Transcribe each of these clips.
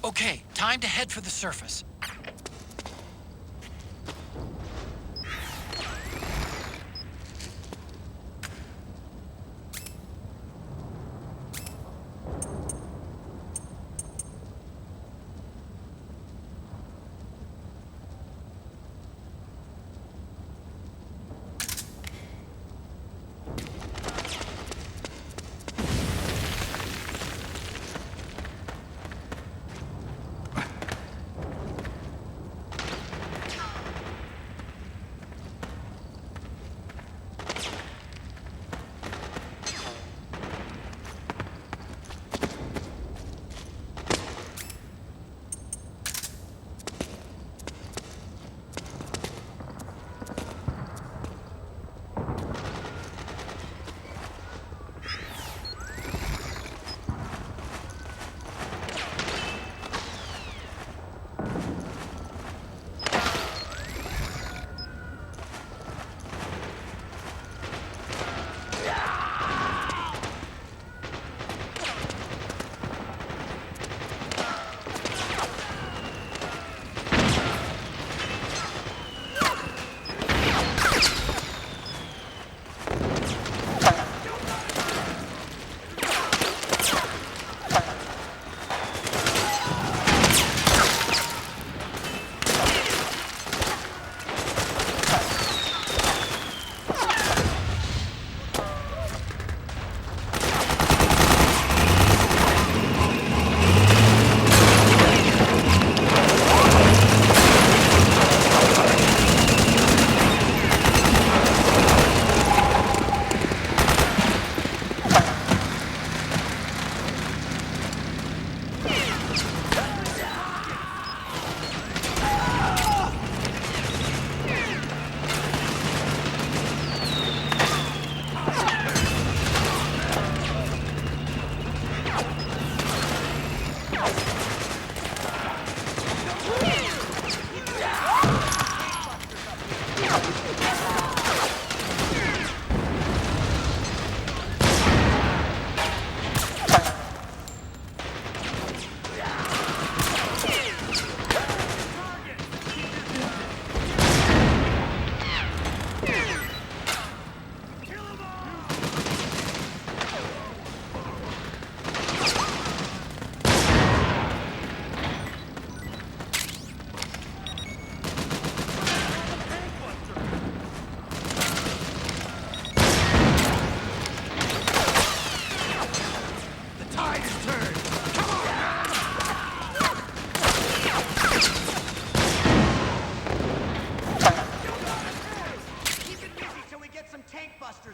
Okay, time to head for the surface.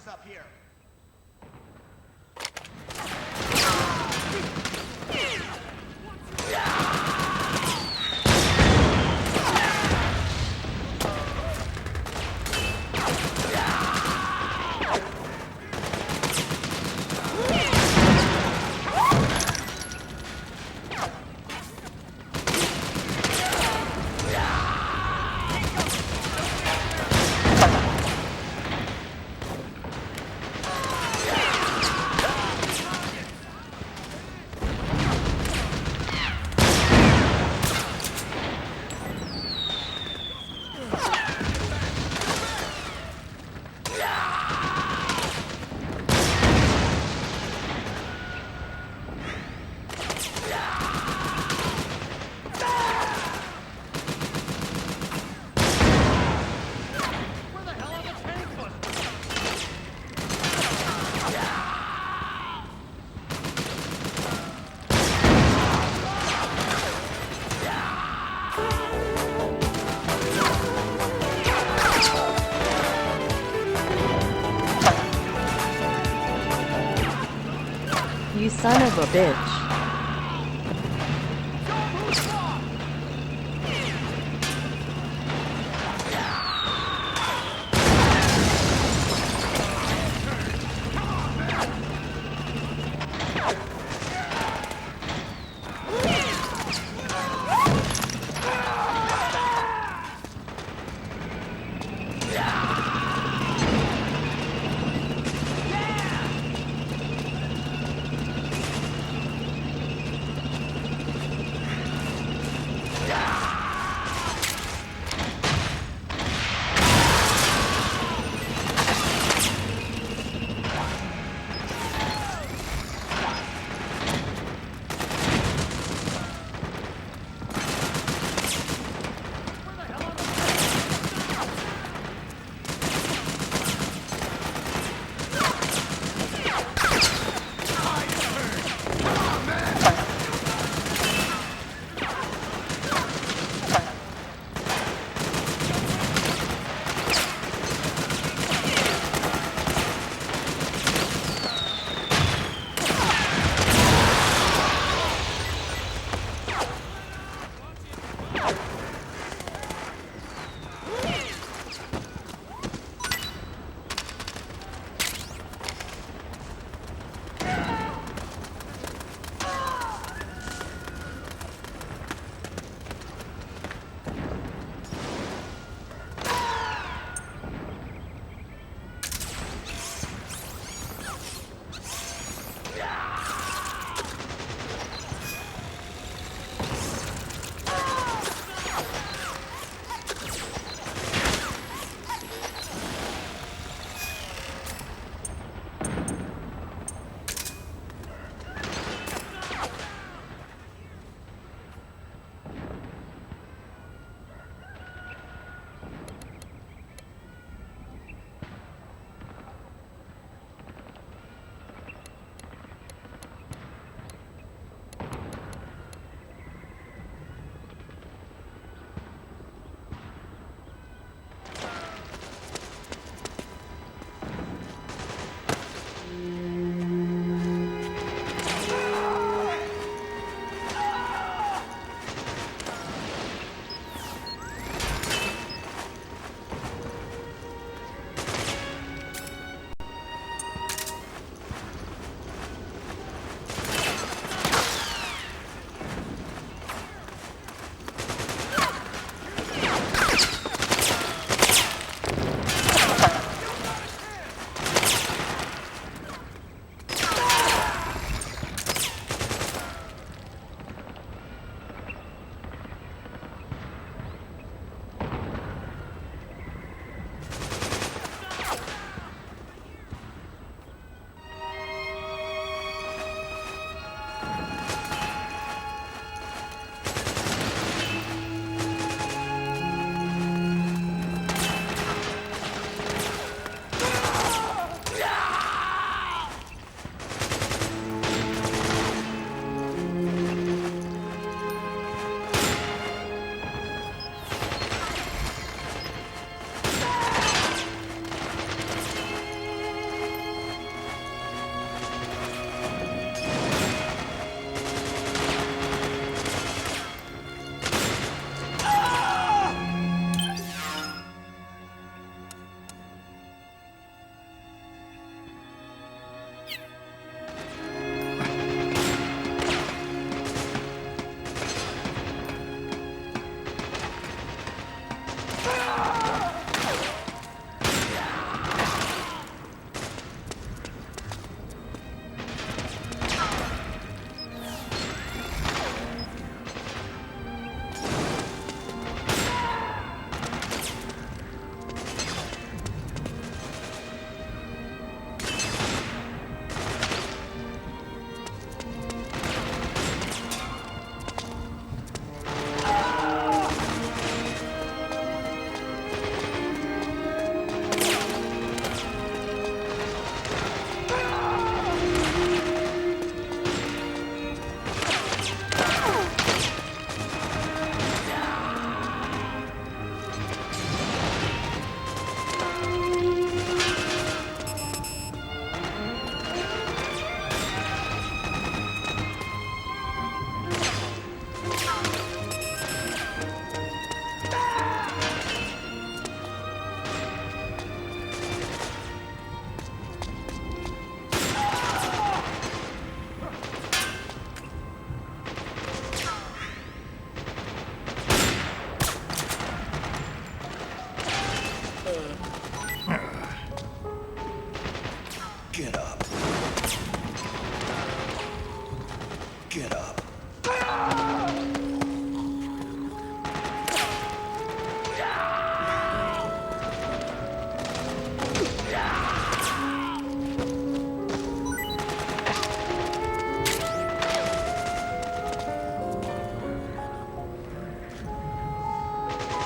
Up here. You son of a bitch.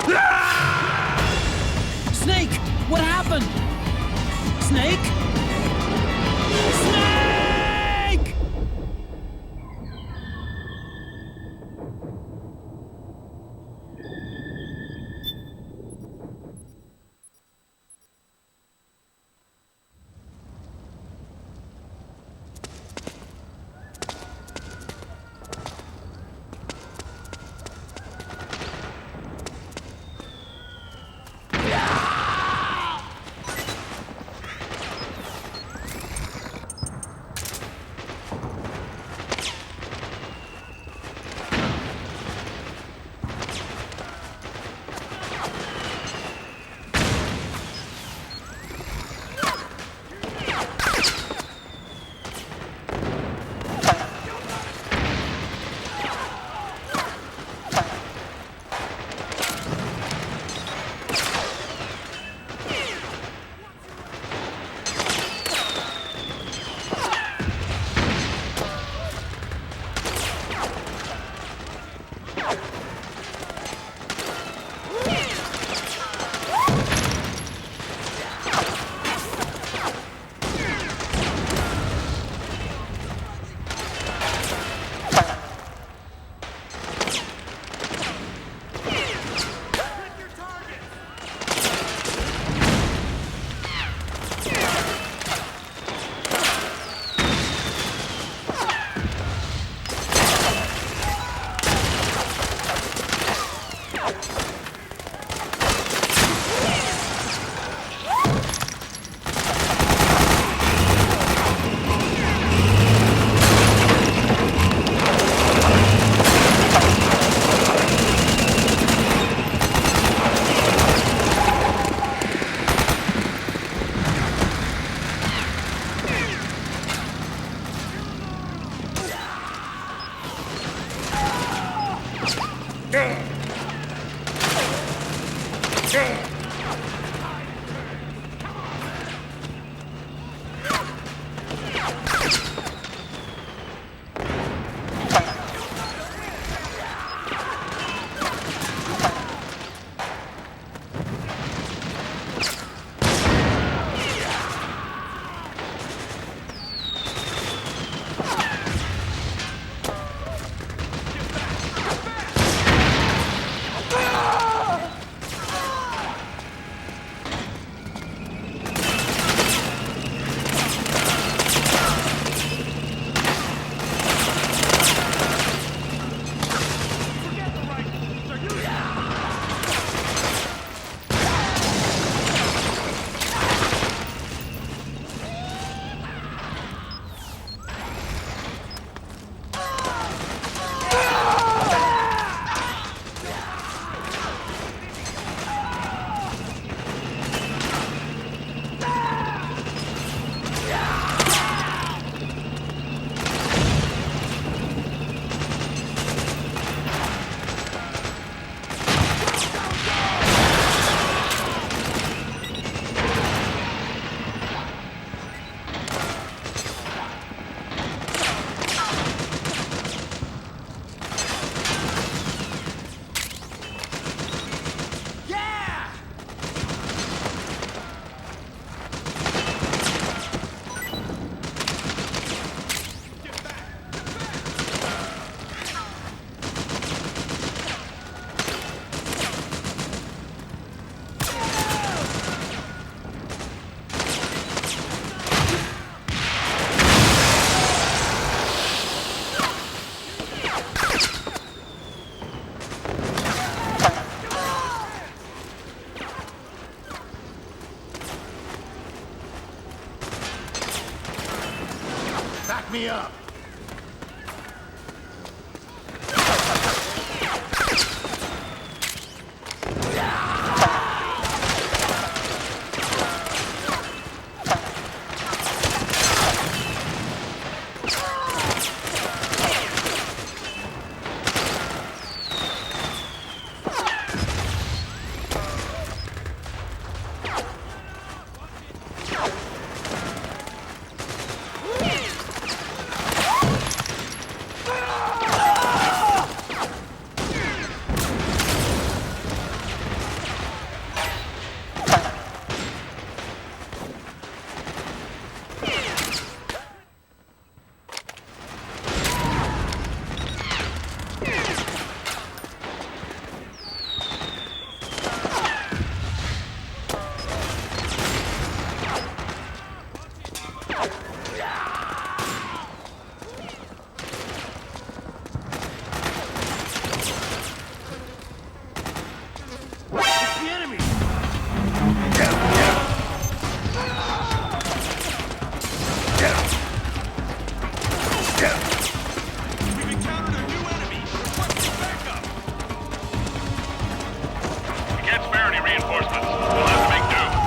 Snake! What happened? Snake? Snake! me up. gets Barony reinforcements. We'll have to make do.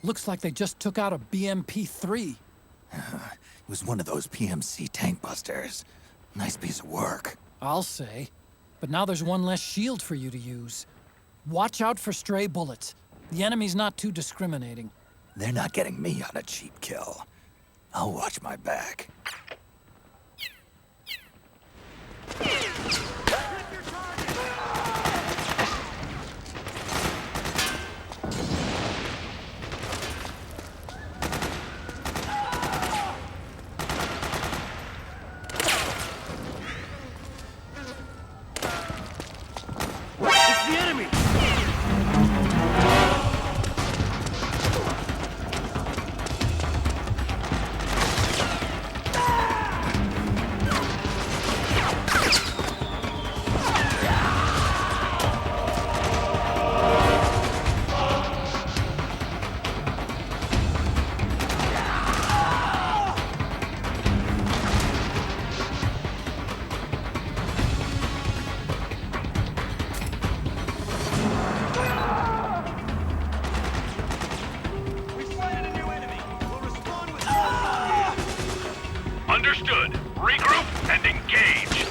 Looks like they just took out a BMP-3. It was one of those PMC tank busters. Nice piece of work. I'll say. But now there's one less shield for you to use. Watch out for stray bullets. The enemy's not too discriminating. They're not getting me on a cheap kill. I'll watch my back. It's the enemy! Understood. Regroup and engage.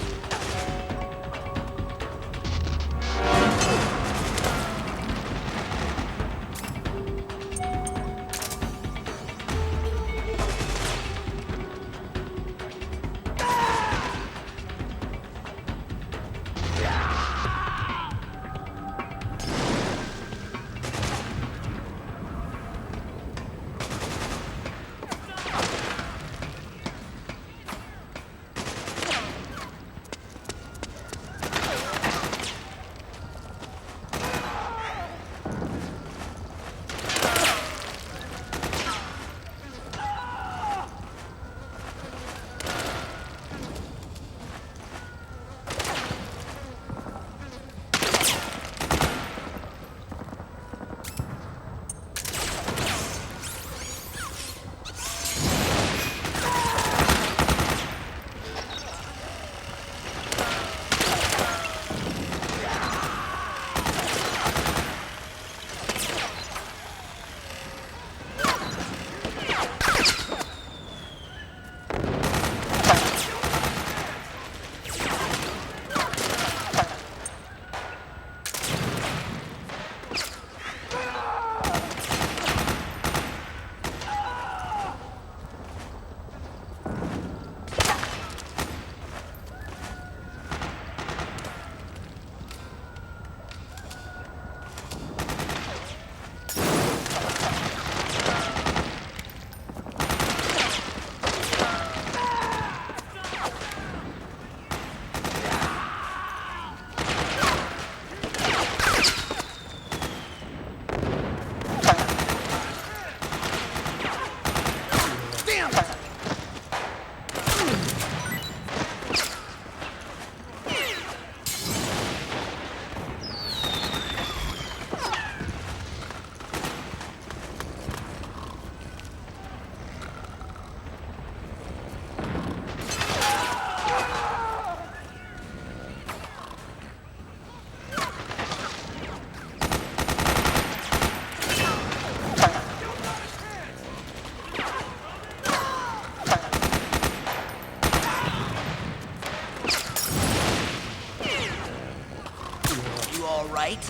right?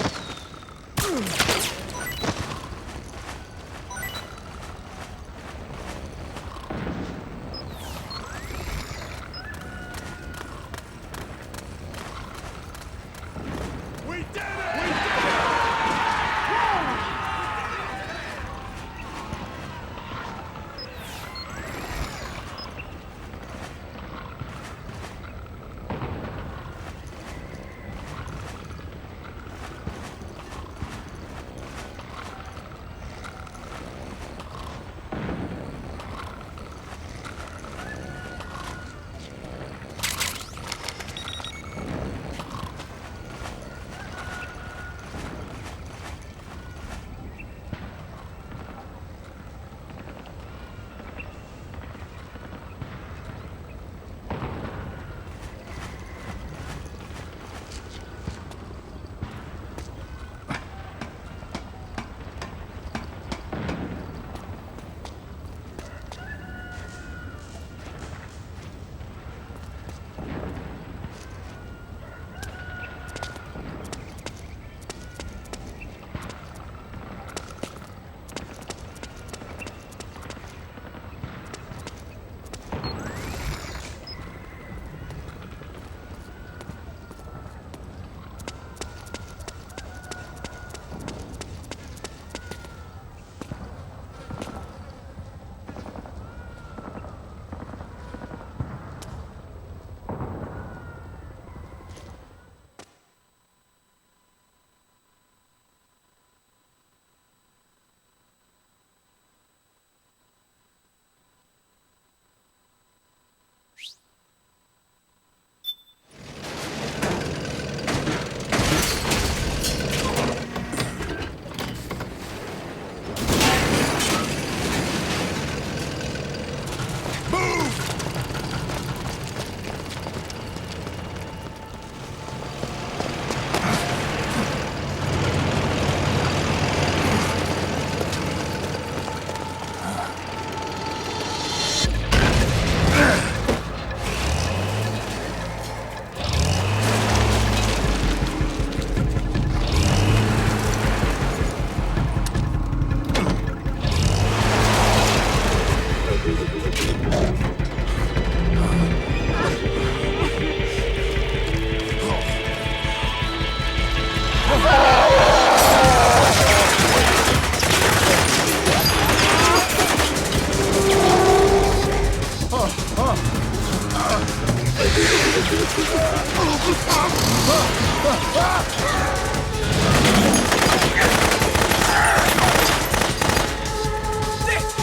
We did it! We did it!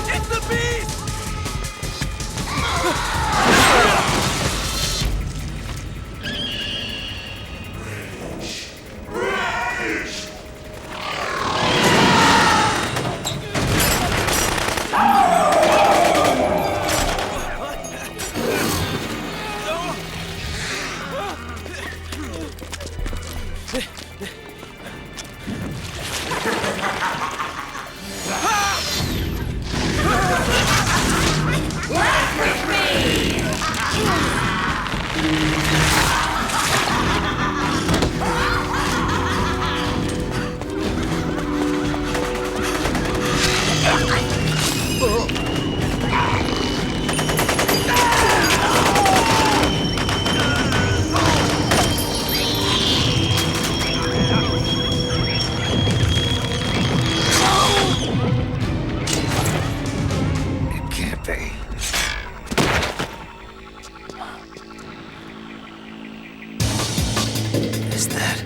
It's the beast! It can't be. Is that...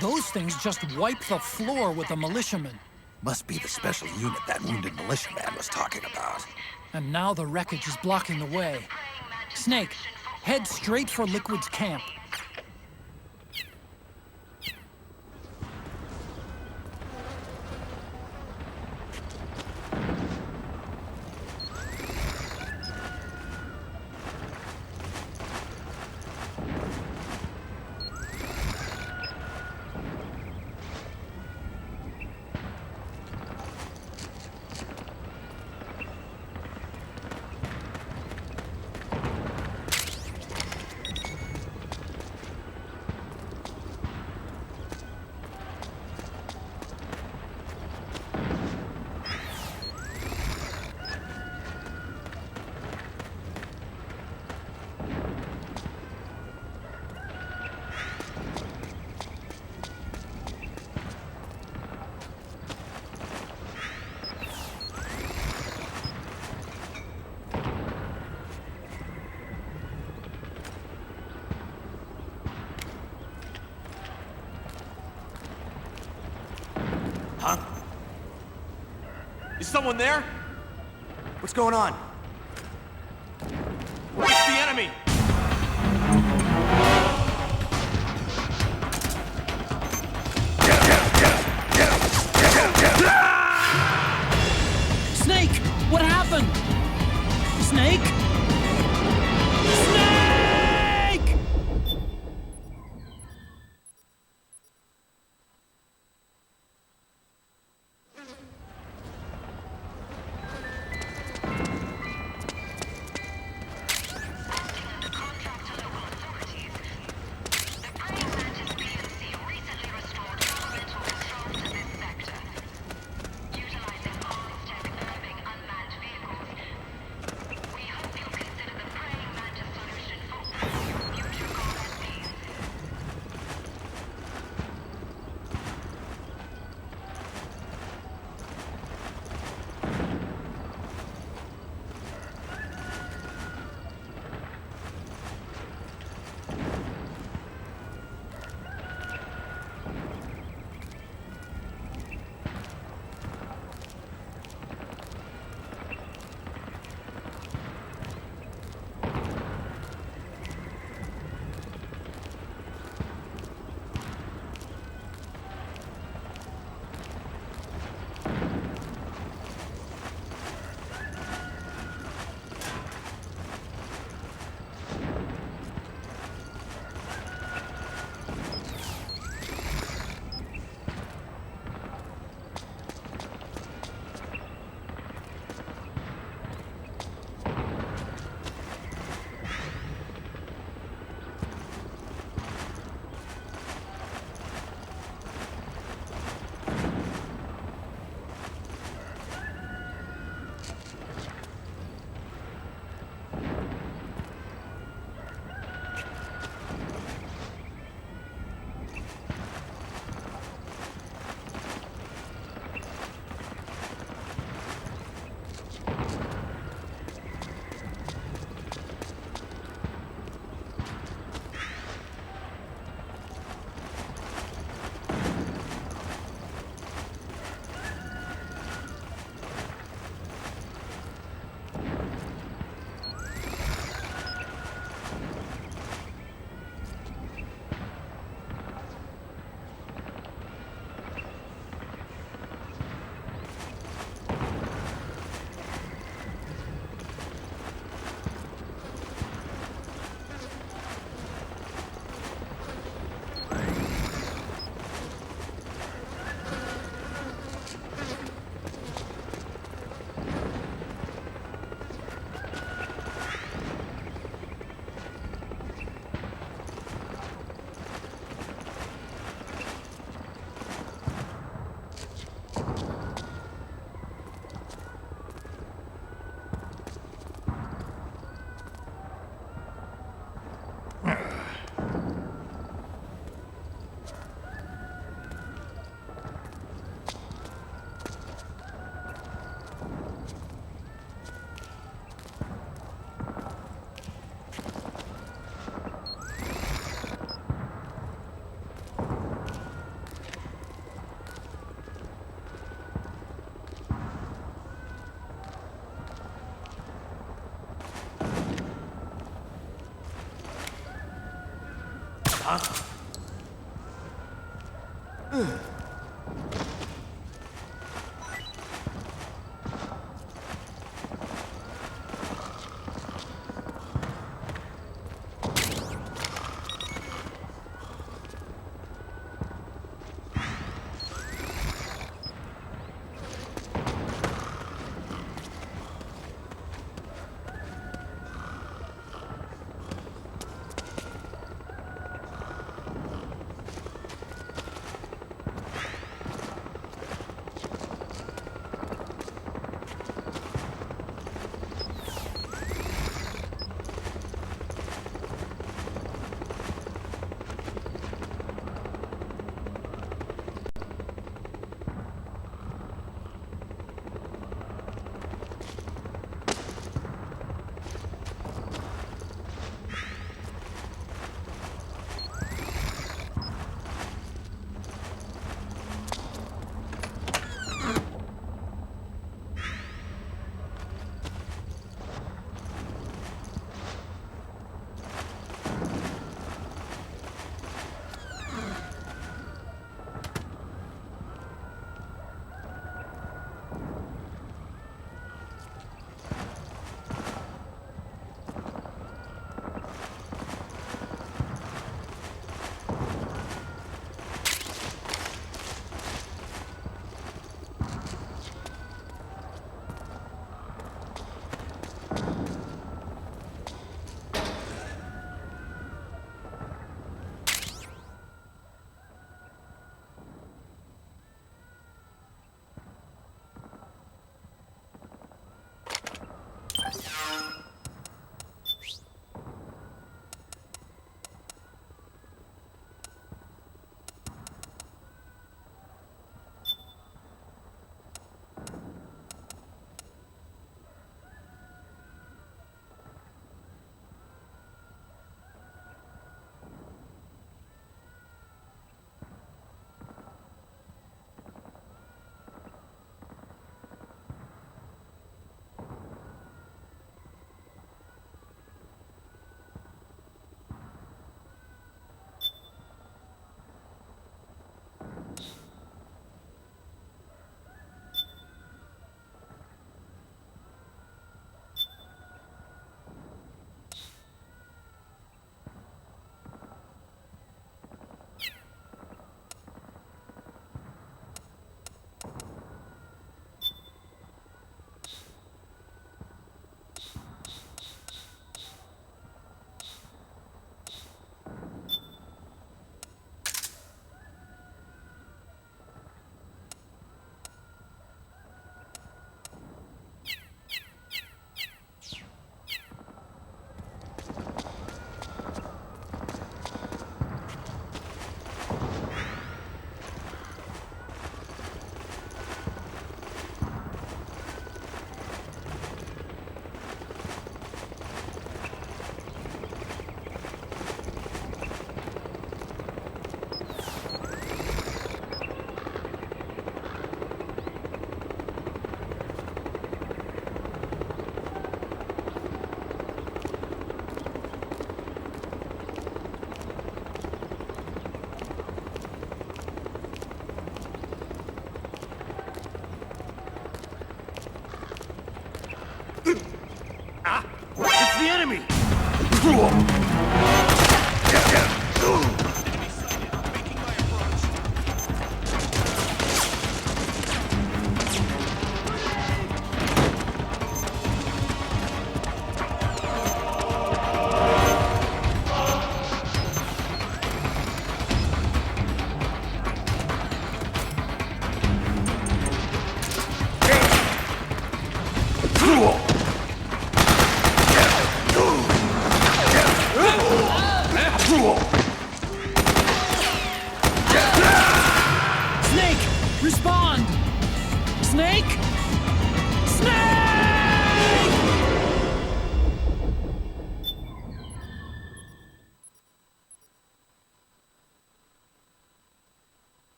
Those things just wipe the floor with the militiamen. Must be the special unit that wounded militiaman was talking about. And now the wreckage is blocking the way. Snake, head straight for Liquid's camp. Huh? Is someone there? What's going on? It's the enemy! Snake! What happened? Snake? Snake! Huh? It's the enemy! Snake! Respond! Snake! Snake!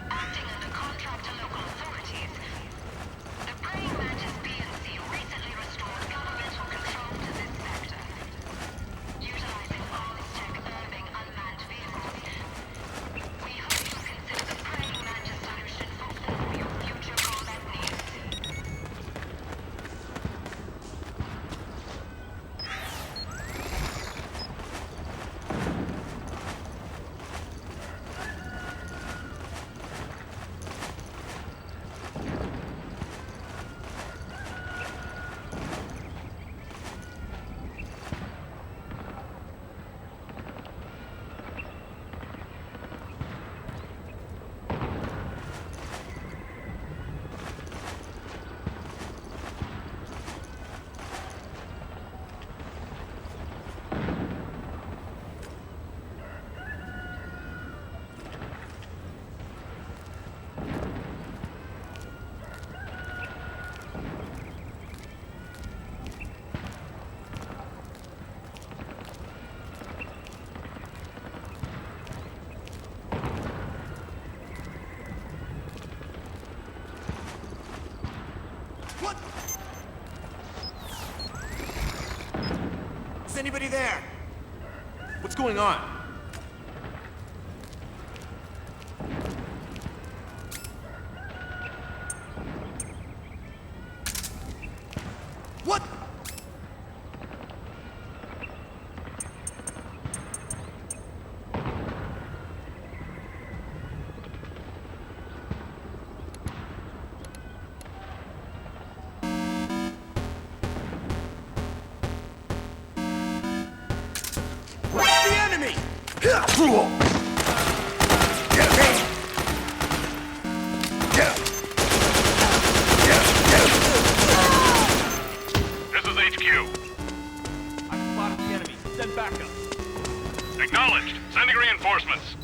Acting under contract to local authorities, the praying mantis PNC recently anybody there? What's going on? What? What's the enemy? This is HQ. I spotted the enemy. Send backup. Acknowledged. Sending reinforcements.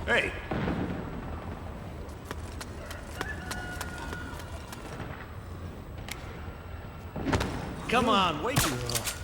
Hey, Come on, wake you up.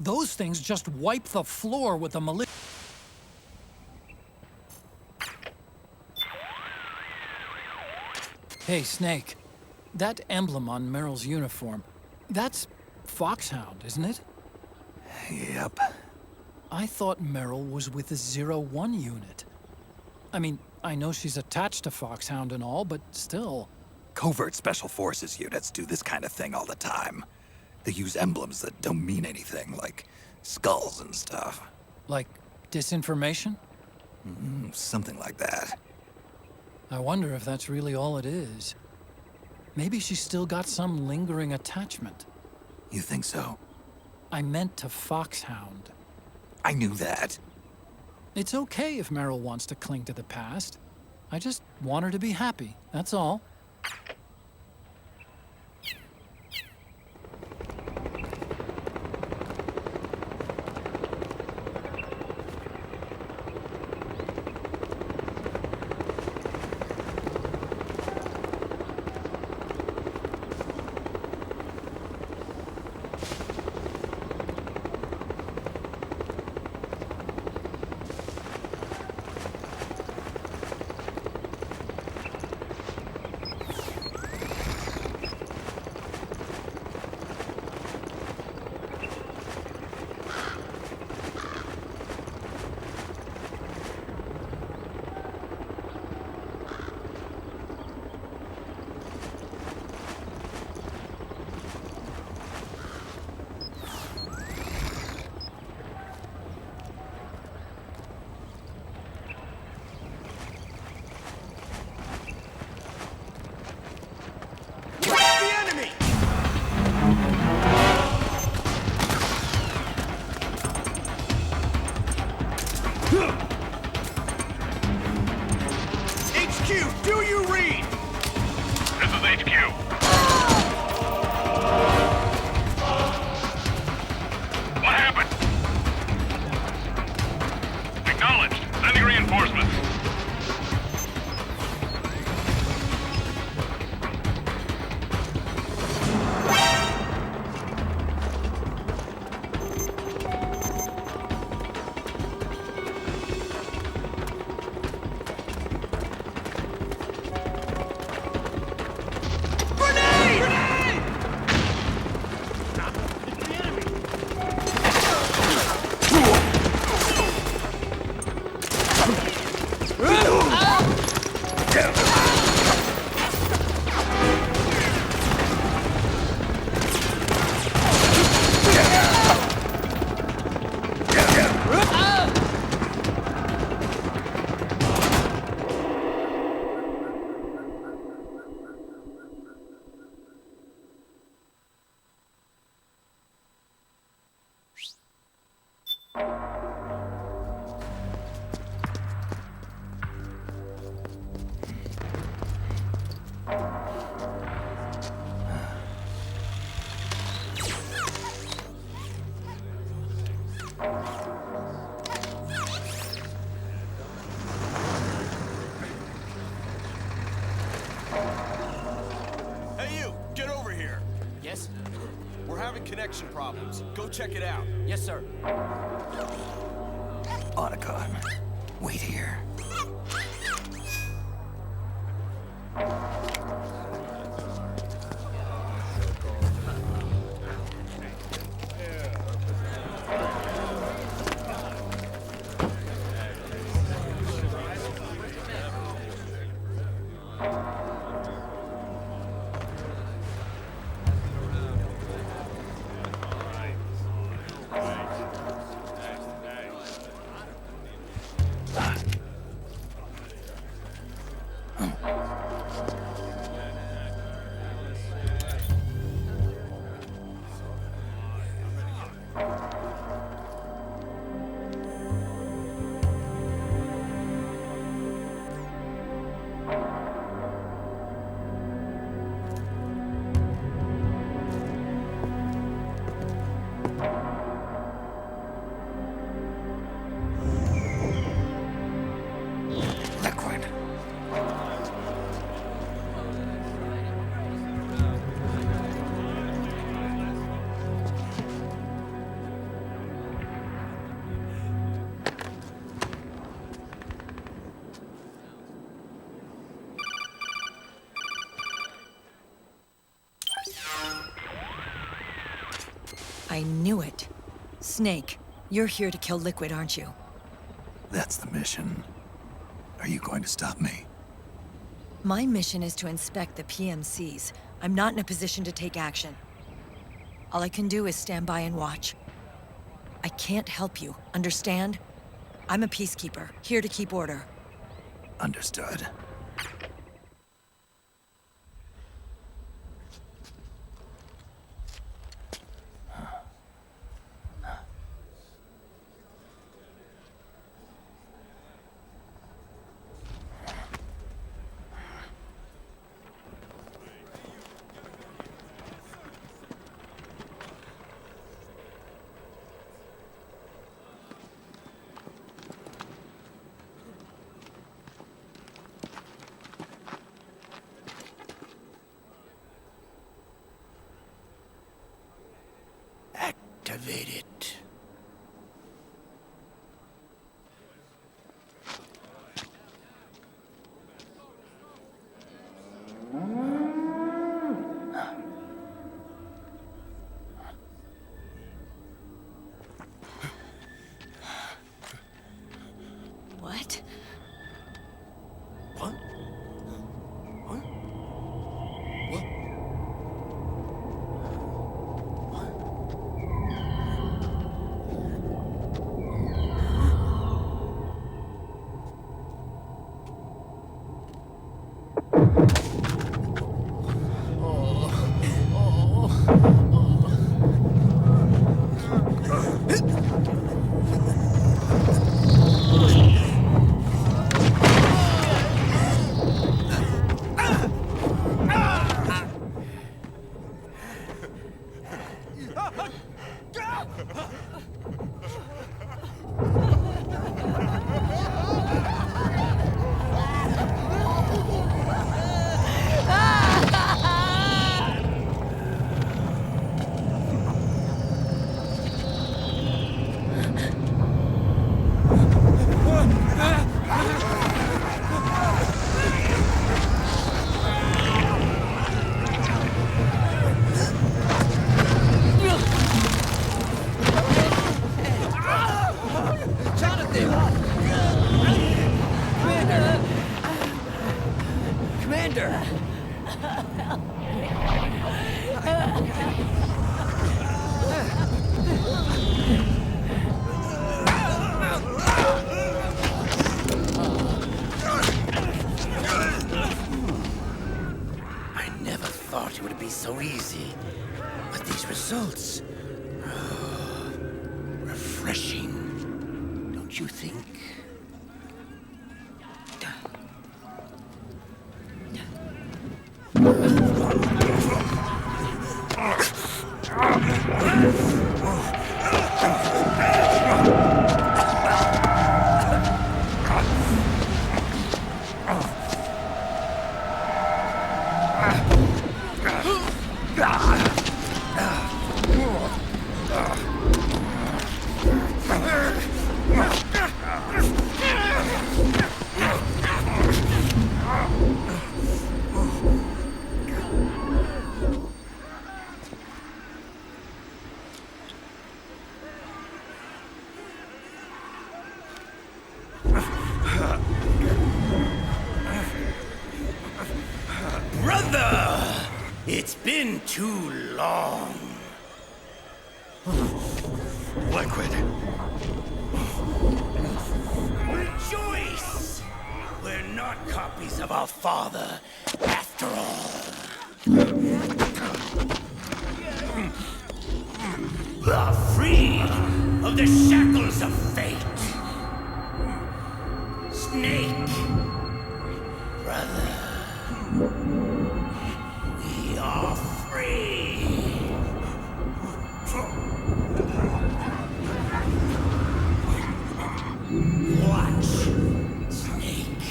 Those things just wipe the floor with the Hey, Snake. That emblem on Meryl's uniform, that's Foxhound, isn't it? Yep. I thought Meryl was with the 01 unit. I mean, I know she's attached to Foxhound and all, but still. Covert Special Forces units do this kind of thing all the time. They use emblems that don't mean anything, like skulls and stuff. Like disinformation? Something like that. I wonder if that's really all it is. Maybe she's still got some lingering attachment. You think so? I meant to Foxhound. I knew that. It's okay if Meryl wants to cling to the past. I just want her to be happy, that's all. We're having connection problems. Go check it out. Yes, sir. Otacon, wait here. Liquid. I knew it. Snake, you're here to kill Liquid, aren't you? That's the mission. Are you going to stop me? My mission is to inspect the PMCs. I'm not in a position to take action. All I can do is stand by and watch. I can't help you, understand? I'm a peacekeeper, here to keep order. Understood. Activate it. What? What? What? What? I never thought it would be so easy. But these results... refreshing. Don't you think? It's been too long. Liquid. Rejoice! We're not copies of our father, after all. Are freed of the shackles of fate. Snake, brother, we are free. Watch, Snake.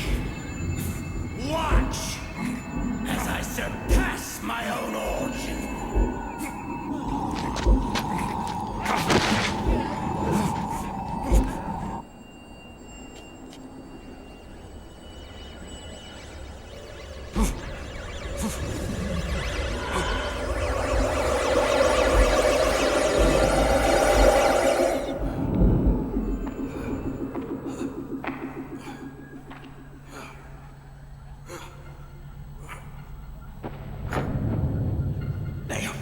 Watch as I surpass my own origin. Damn.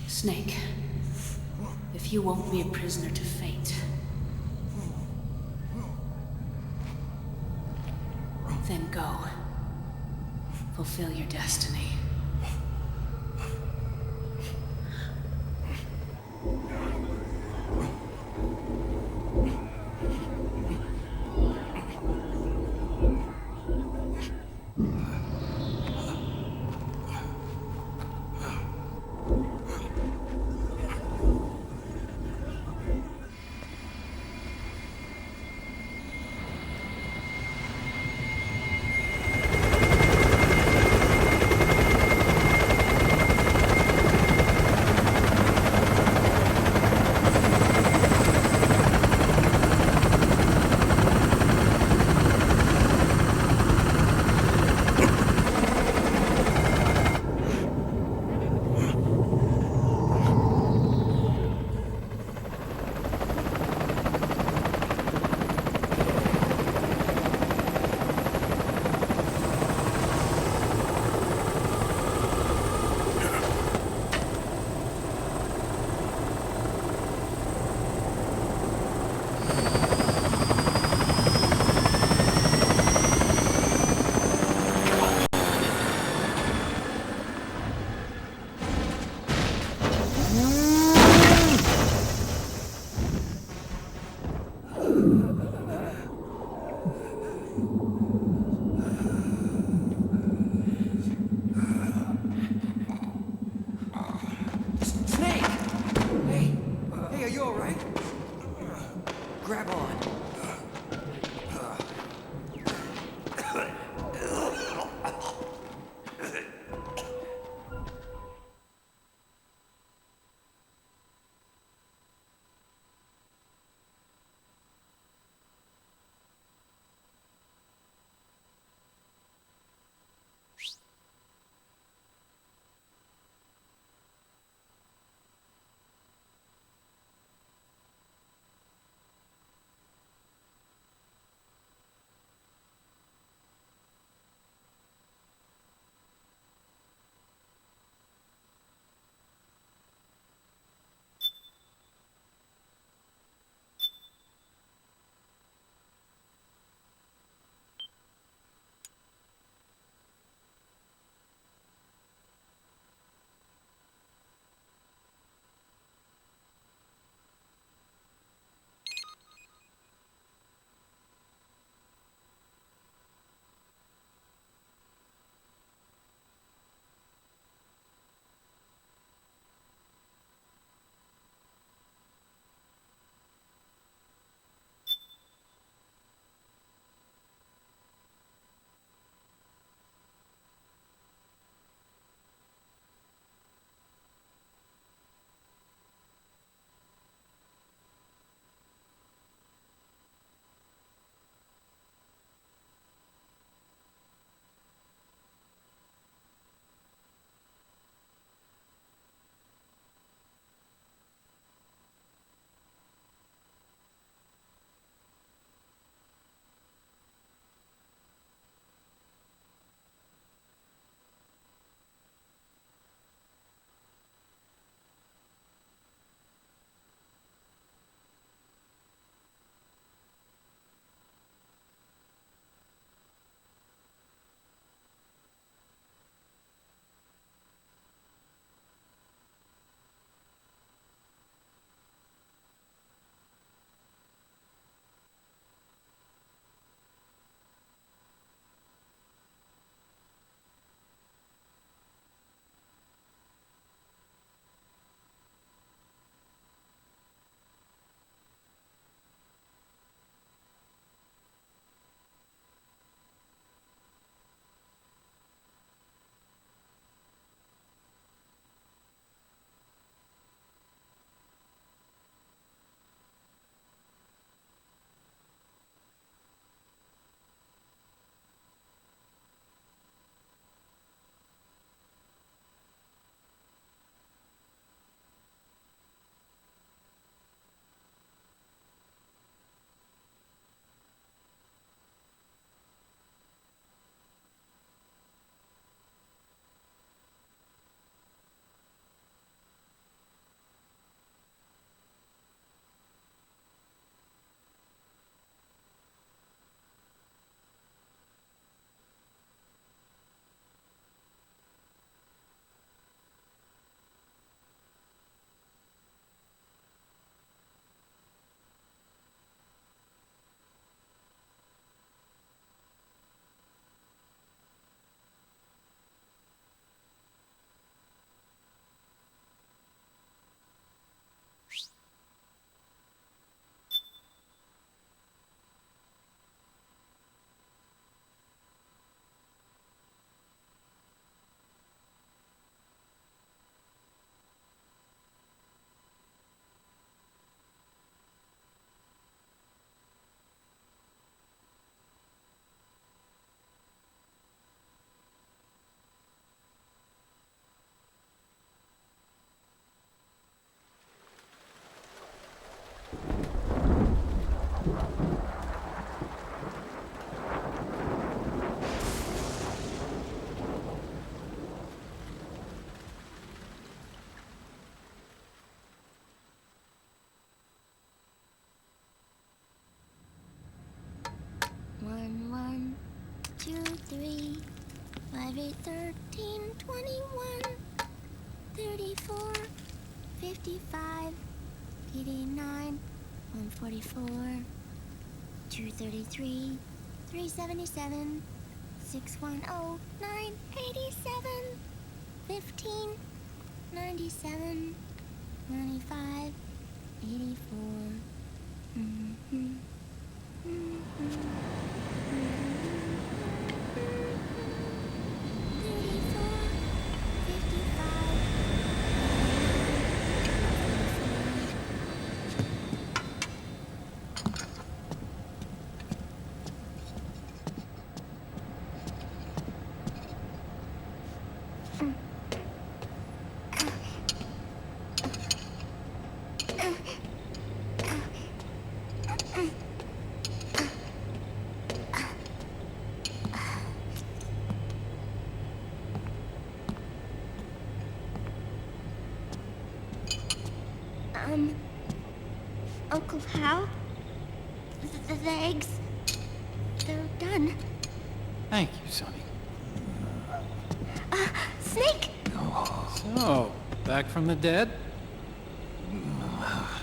Snake, if you won't be a prisoner to fate, then go. Fulfill your destiny. Snake! Hey, hey, are you alright? Grab on. 3, 5, 8, 13, 21, 34, 55, 89, 144, 233, 377, 610, 987, 15, 97, 95, 84. Uncle Hal? The eggs, they're done. Thank you, Sonny. Snake! So, back from the dead? I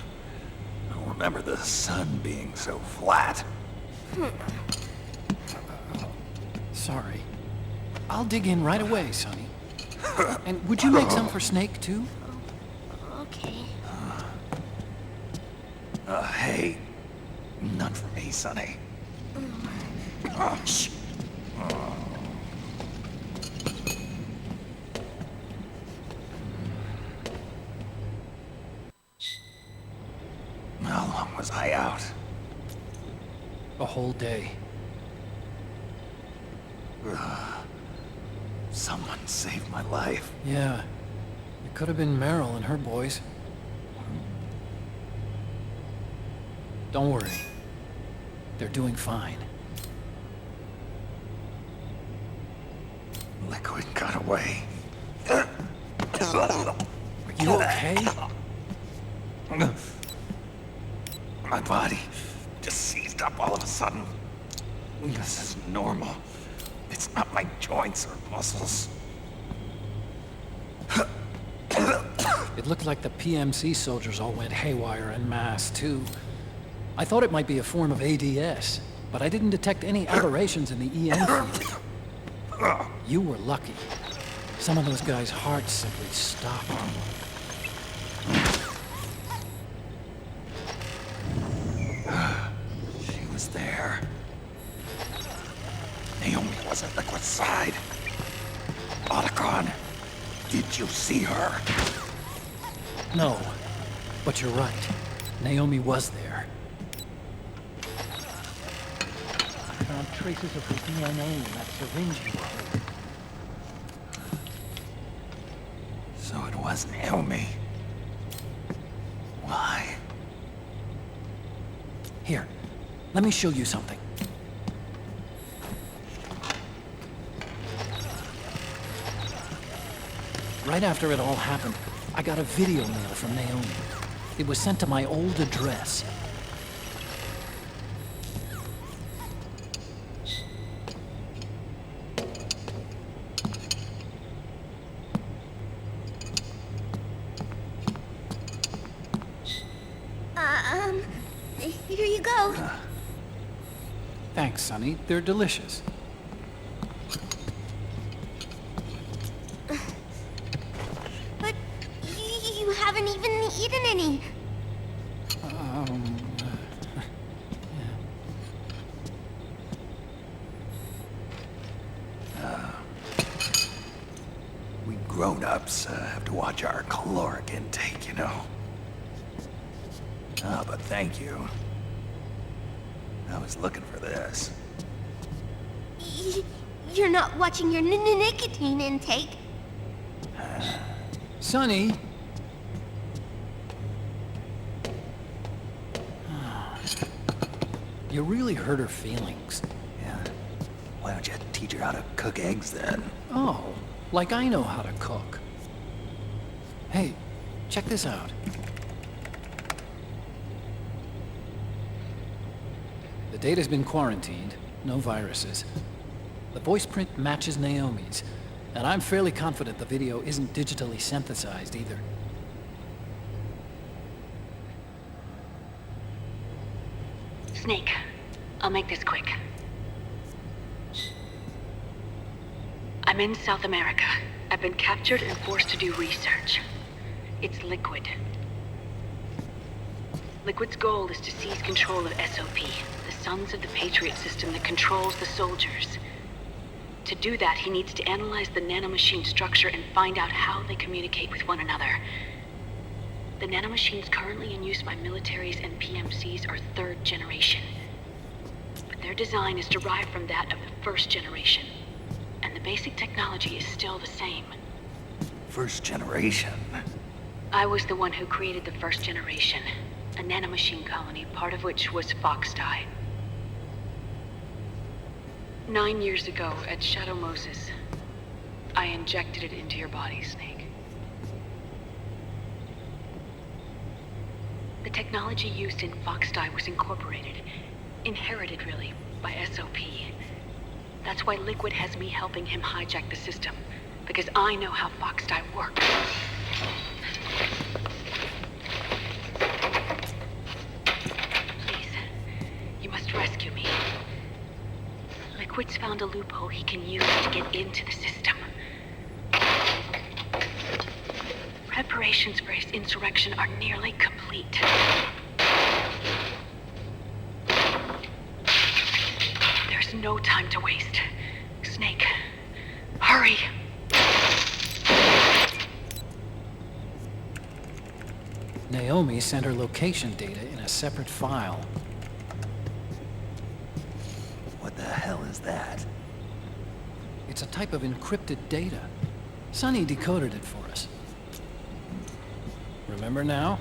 don't remember the sun being so flat. Sorry. I'll dig in right away, Sonny. And would you make some for Snake, too? Okay. Hey, none for me, Sonny. Oh, shh. How long was I out? A whole day. Someone saved my life. Yeah. It could have been Meryl and her boys. Don't worry. They're doing fine. Liquid got away. Are you okay? My body just seized up all of a sudden. This is normal. It's not my joints or muscles. It looked like the PMC soldiers all went haywire en masse, too. I thought it might be a form of ADS, but I didn't detect any aberrations in the EM field. You were lucky. Some of those guys' hearts simply stopped. She was there. Naomi was at Liquid's side. Otacon, did you see her? No, but you're right. Naomi was there. I found traces of her DNA in that syringe you were. So it was Naomi. Why? Here, let me show you something. Right after it all happened, I got a video mail from Naomi. It was sent to my old address. Here you go. Thanks, Sonny. They're delicious. But you haven't even eaten any. We grown-ups have to watch our caloric intake, you know. Ah, but thank you. I was looking for this. You're not watching your nicotine intake. Sonny! You really hurt her feelings. Yeah. Why don't you teach her how to cook eggs then? Oh, like I know how to cook. Hey, check this out. The data's been quarantined, no viruses. The voice print matches Naomi's, and I'm fairly confident the video isn't digitally synthesized either. Snake, I'll make this quick. I'm in South America. I've been captured and forced to do research. It's Liquid. Liquid's goal is to seize control of SOP, the Sons of the Patriot system that controls the soldiers. To do that, he needs to analyze the nanomachine structure and find out how they communicate with one another. The nanomachines currently in use by militaries and PMCs are third generation. But their design is derived from that of the first generation. And the basic technology is still the same. First generation? I was the one who created the first generation. A nanomachine colony, part of which was Foxdie. 9 years ago, at Shadow Moses, I injected it into your body, Snake. The technology used in Foxdie was incorporated, inherited really, by SOP. That's why Liquid has me helping him hijack the system, because I know how Foxdie works. Please, you must rescue me. Liquid's found a loophole he can use to get into the system. Preparations for his insurrection are nearly complete. There's no time to waste. Snake, hurry! Naomi sent her location data in a separate file. What the hell is that? It's a type of encrypted data. Sonny decoded it for us. Remember now?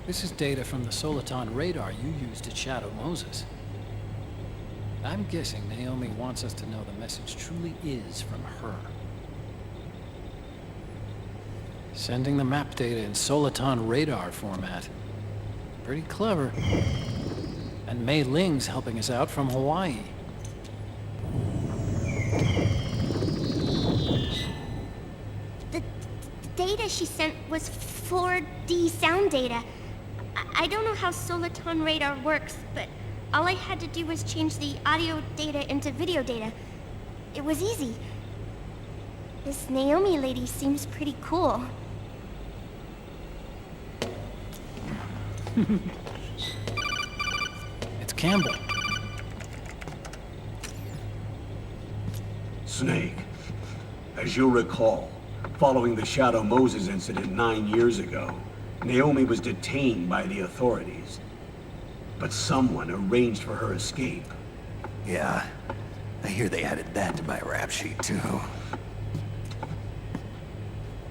This is data from the Soliton radar you used at Shadow Moses. I'm guessing Naomi wants us to know the message truly is from her. Sending the map data in Soliton radar format. Pretty clever. And Mei Ling's helping us out from Hawaii. The data she sent was 4D sound data. I don't know how Soliton radar works, but all I had to do was change the audio data into video data. It was easy. This Naomi lady seems pretty cool. It's Campbell. Snake, as you'll recall, following the Shadow Moses incident 9 years ago, Naomi was detained by the authorities. But someone arranged for her escape. Yeah, I hear they added that to my rap sheet, too.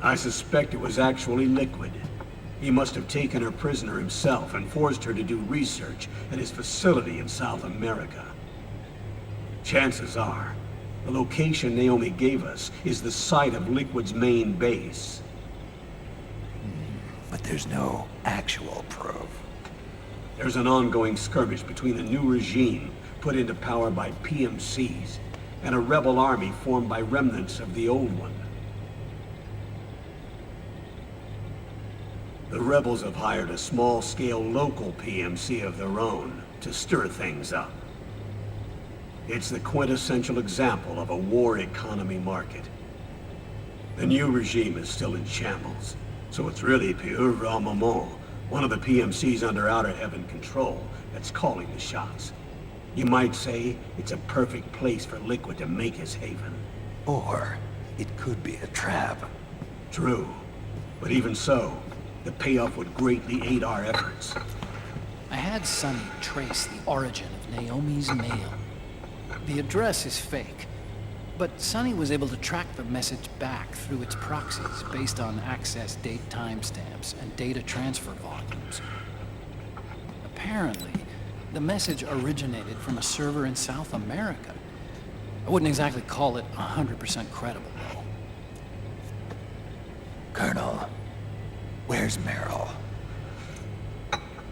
I suspect it was actually Liquid. He must have taken her prisoner himself and forced her to do research at his facility in South America. Chances are, the location Naomi gave us is the site of Liquid's main base. But there's no actual proof. There's an ongoing skirmish between the new regime put into power by PMCs and a rebel army formed by remnants of the old one. The rebels have hired a small-scale local PMC of their own to stir things up. It's the quintessential example of a war economy market. The new regime is still in shambles, so it's really Pure Moment, one of the PMCs under Outer Heaven control, that's calling the shots. You might say it's a perfect place for Liquid to make his haven. Or it could be a trap. True, but even so, the payoff would greatly aid our efforts. I had Sonny trace the origin of Naomi's mail. The address is fake, but Sonny was able to track the message back through its proxies based on access date timestamps and data transfer volumes. Apparently, the message originated from a server in South America. I wouldn't exactly call it 100% credible, though. Colonel, where's Meryl?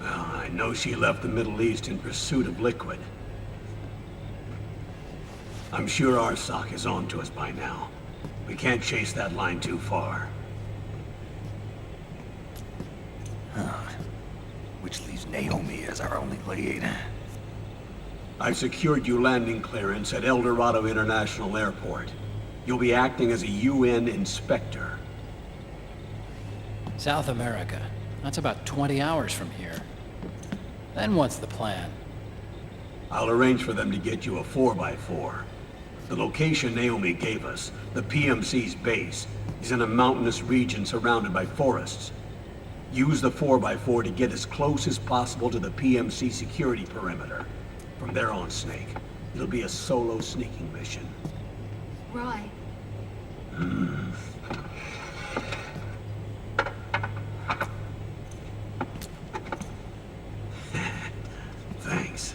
Well, I know she left the Middle East in pursuit of Liquid. I'm sure Arsak is on to us by now. We can't chase that line too far. Which leaves Naomi as our only lead. I've secured you landing clearance at El Dorado International Airport. You'll be acting as a UN inspector. South America. That's about 20 hours from here. Then what's the plan? I'll arrange for them to get you a 4x4. The location Naomi gave us, the PMC's base, is in a mountainous region surrounded by forests. Use the 4x4 to get as close as possible to the PMC security perimeter. From there on, Snake, it'll be a solo sneaking mission. Roy. Thanks.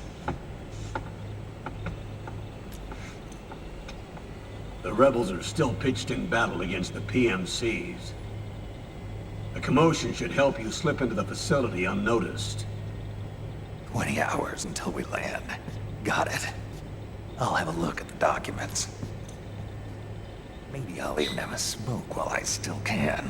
The rebels are still pitched in battle against the PMCs. The commotion should help you slip into the facility unnoticed. 20 hours until we land. Got it. I'll have a look at the documents. Maybe I'll even have a smoke while I still can.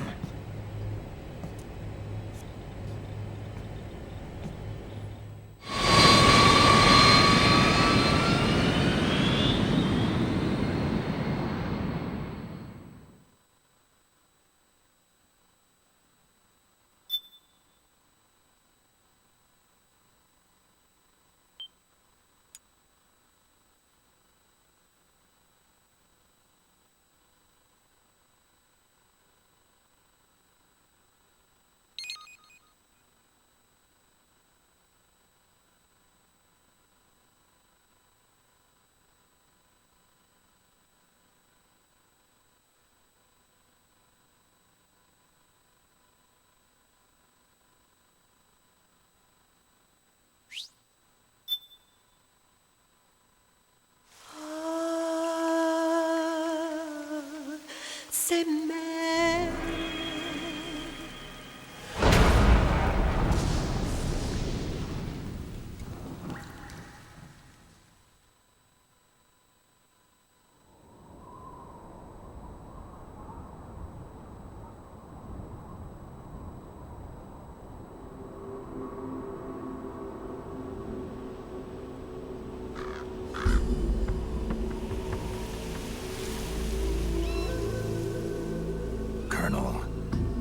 Colonel,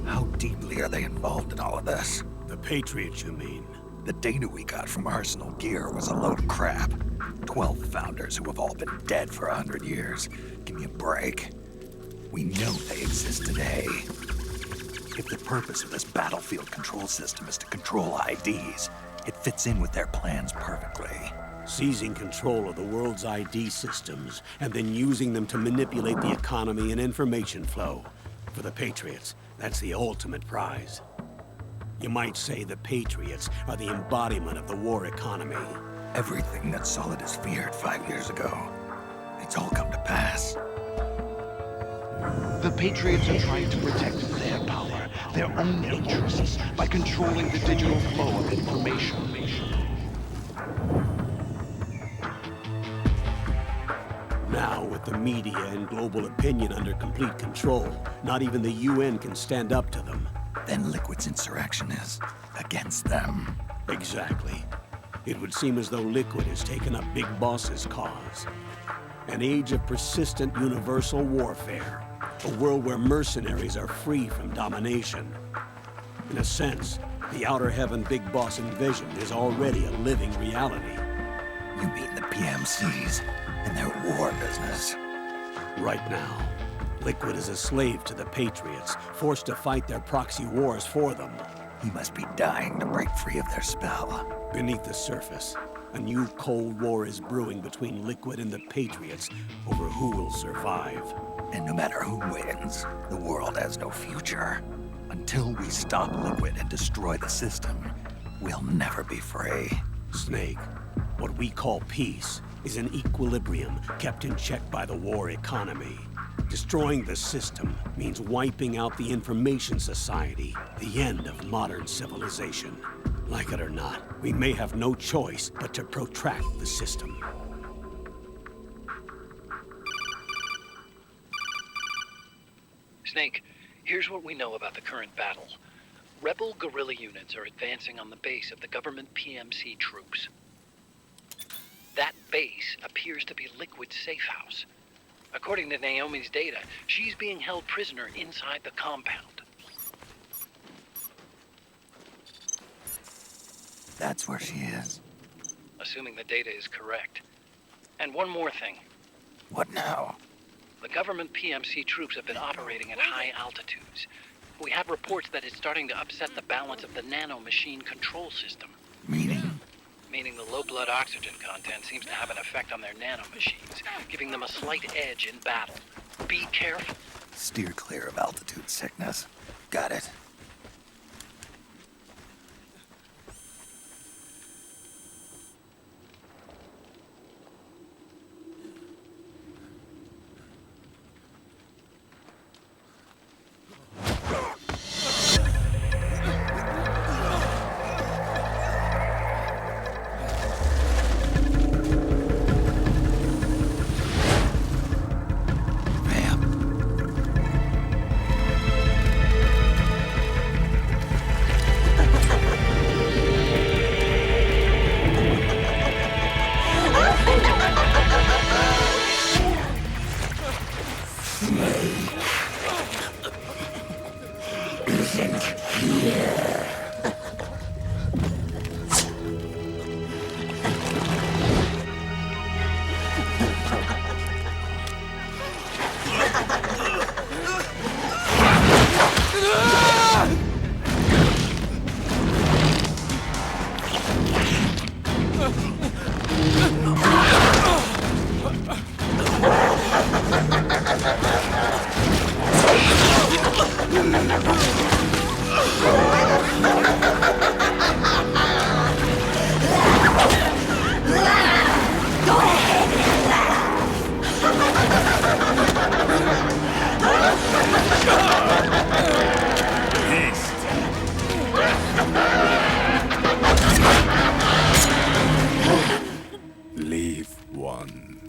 how deeply are they involved in all of this? The Patriots, you mean? The data we got from Arsenal Gear was a load of crap. 12 founders who have all been dead for 100 years. Give me a break. We know they exist today. If the purpose of this battlefield control system is to control IDs, it fits in with their plans perfectly. Seizing control of the world's ID systems, and then using them to manipulate the economy and information flow. For the Patriots, that's the ultimate prize. You might say the Patriots are the embodiment of the war economy. Everything that Solidus feared 5 years ago, it's all come to pass. The Patriots are trying to protect their power, their own interests, by controlling the digital flow of information. Now, with the media and global opinion under complete control, not even the UN can stand up to them. Then Liquid's insurrection is against them. Exactly. It would seem as though Liquid has taken up Big Boss's cause. An age of persistent universal warfare. A world where mercenaries are free from domination. In a sense, the Outer Heaven Big Boss envisioned is already a living reality. You mean the PMCs and their war business? Right now, Liquid is a slave to the Patriots, forced to fight their proxy wars for them. He must be dying to break free of their spell. Beneath the surface, a new Cold War is brewing between Liquid and the Patriots over who will survive. And no matter who wins, the world has no future. Until we stop Liquid and destroy the system, we'll never be free. Snake, what we call peace is an equilibrium kept in check by the war economy. Destroying the system means wiping out the information society, the end of modern civilization. Like it or not, we may have no choice but to protract the system. Snake, here's what we know about the current battle. Rebel guerrilla units are advancing on the base of the government PMC troops. That base appears to be Liquid's safe house. According to Naomi's data, she's being held prisoner inside the compound. That's where she is. Assuming the data is correct. And one more thing. What now? The government PMC troops have been operating at high altitudes. We have reports that it's starting to upset the balance of the nanomachine control system. Meaning? Meaning the low blood oxygen content seems to have an effect on their nanomachines, giving them a slight edge in battle. Be careful. Steer clear of altitude sickness. Got it. Leave one.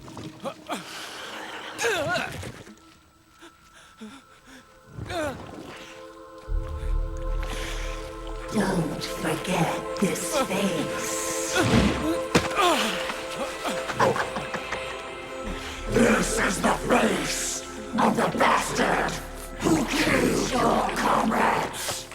Don't forget this face. This is the face of the bastard who killed your comrades.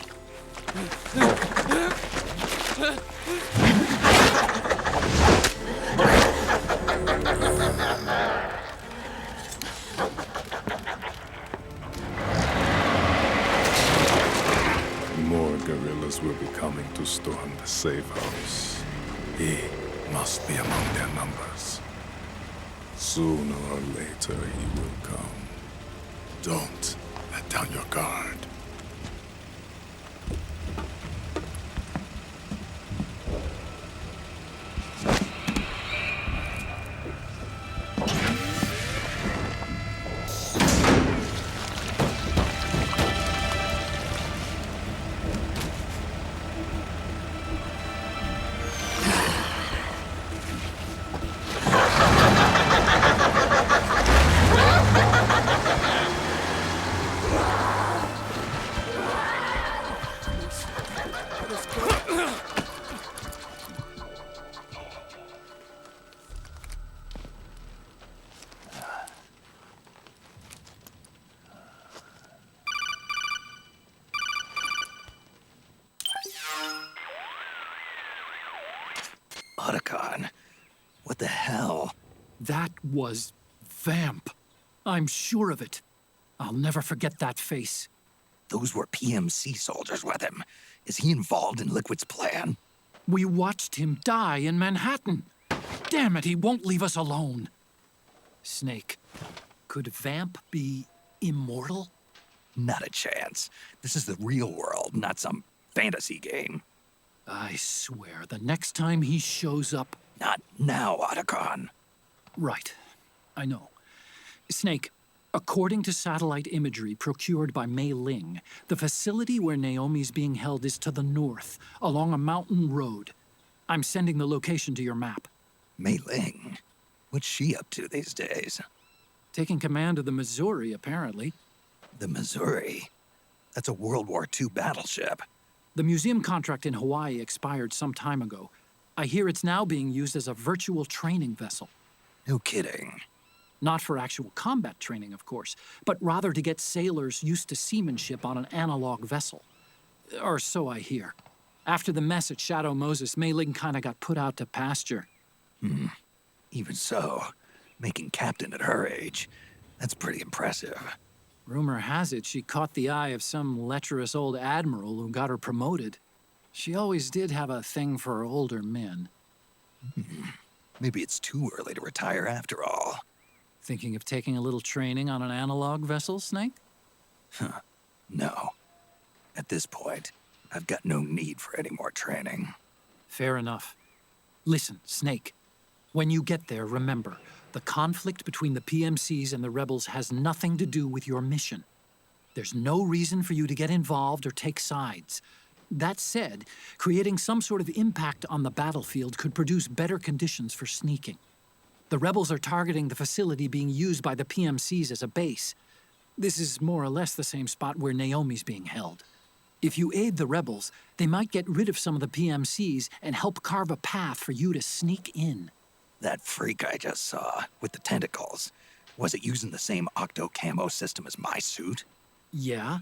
More guerrillas will be coming to storm the safe house. He must be among their numbers. Sooner or later he will come. Don't let down your guard. Otacon, what the hell? That was Vamp. I'm sure of it. I'll never forget that face. Those were PMC soldiers with him. Is he involved in Liquid's plan? We watched him die in Manhattan. Damn it, he won't leave us alone. Snake, could Vamp be immortal? Not a chance. This is the real world, not some fantasy game. I swear, the next time he shows up... Not now, Otacon. Right. I know. Snake, according to satellite imagery procured by Mei Ling, the facility where Naomi's being held is to the north, along a mountain road. I'm sending the location to your map. Mei Ling? What's she up to these days? Taking command of the Missouri, apparently. The Missouri? That's a World War II battleship. The museum contract in Hawaii expired some time ago. I hear it's now being used as a virtual training vessel. No kidding. Not for actual combat training, of course, but rather to get sailors used to seamanship on an analog vessel. Or so I hear. After the mess at Shadow Moses, Mei Ling kinda got put out to pasture. Even so, making captain at her age, that's pretty impressive. Rumor has it she caught the eye of some lecherous old admiral who got her promoted. She always did have a thing for older men. Maybe it's too early to retire after all. Thinking of taking a little training on an analog vessel, Snake? No. At this point, I've got no need for any more training. Fair enough. Listen, Snake. When you get there, remember, the conflict between the PMCs and the rebels has nothing to do with your mission. There's no reason for you to get involved or take sides. That said, creating some sort of impact on the battlefield could produce better conditions for sneaking. The rebels are targeting the facility being used by the PMCs as a base. This is more or less the same spot where Naomi's being held. If you aid the rebels, they might get rid of some of the PMCs and help carve a path for you to sneak in. That freak I just saw, with the tentacles, was it using the same octo-camo system as my suit? Yeah?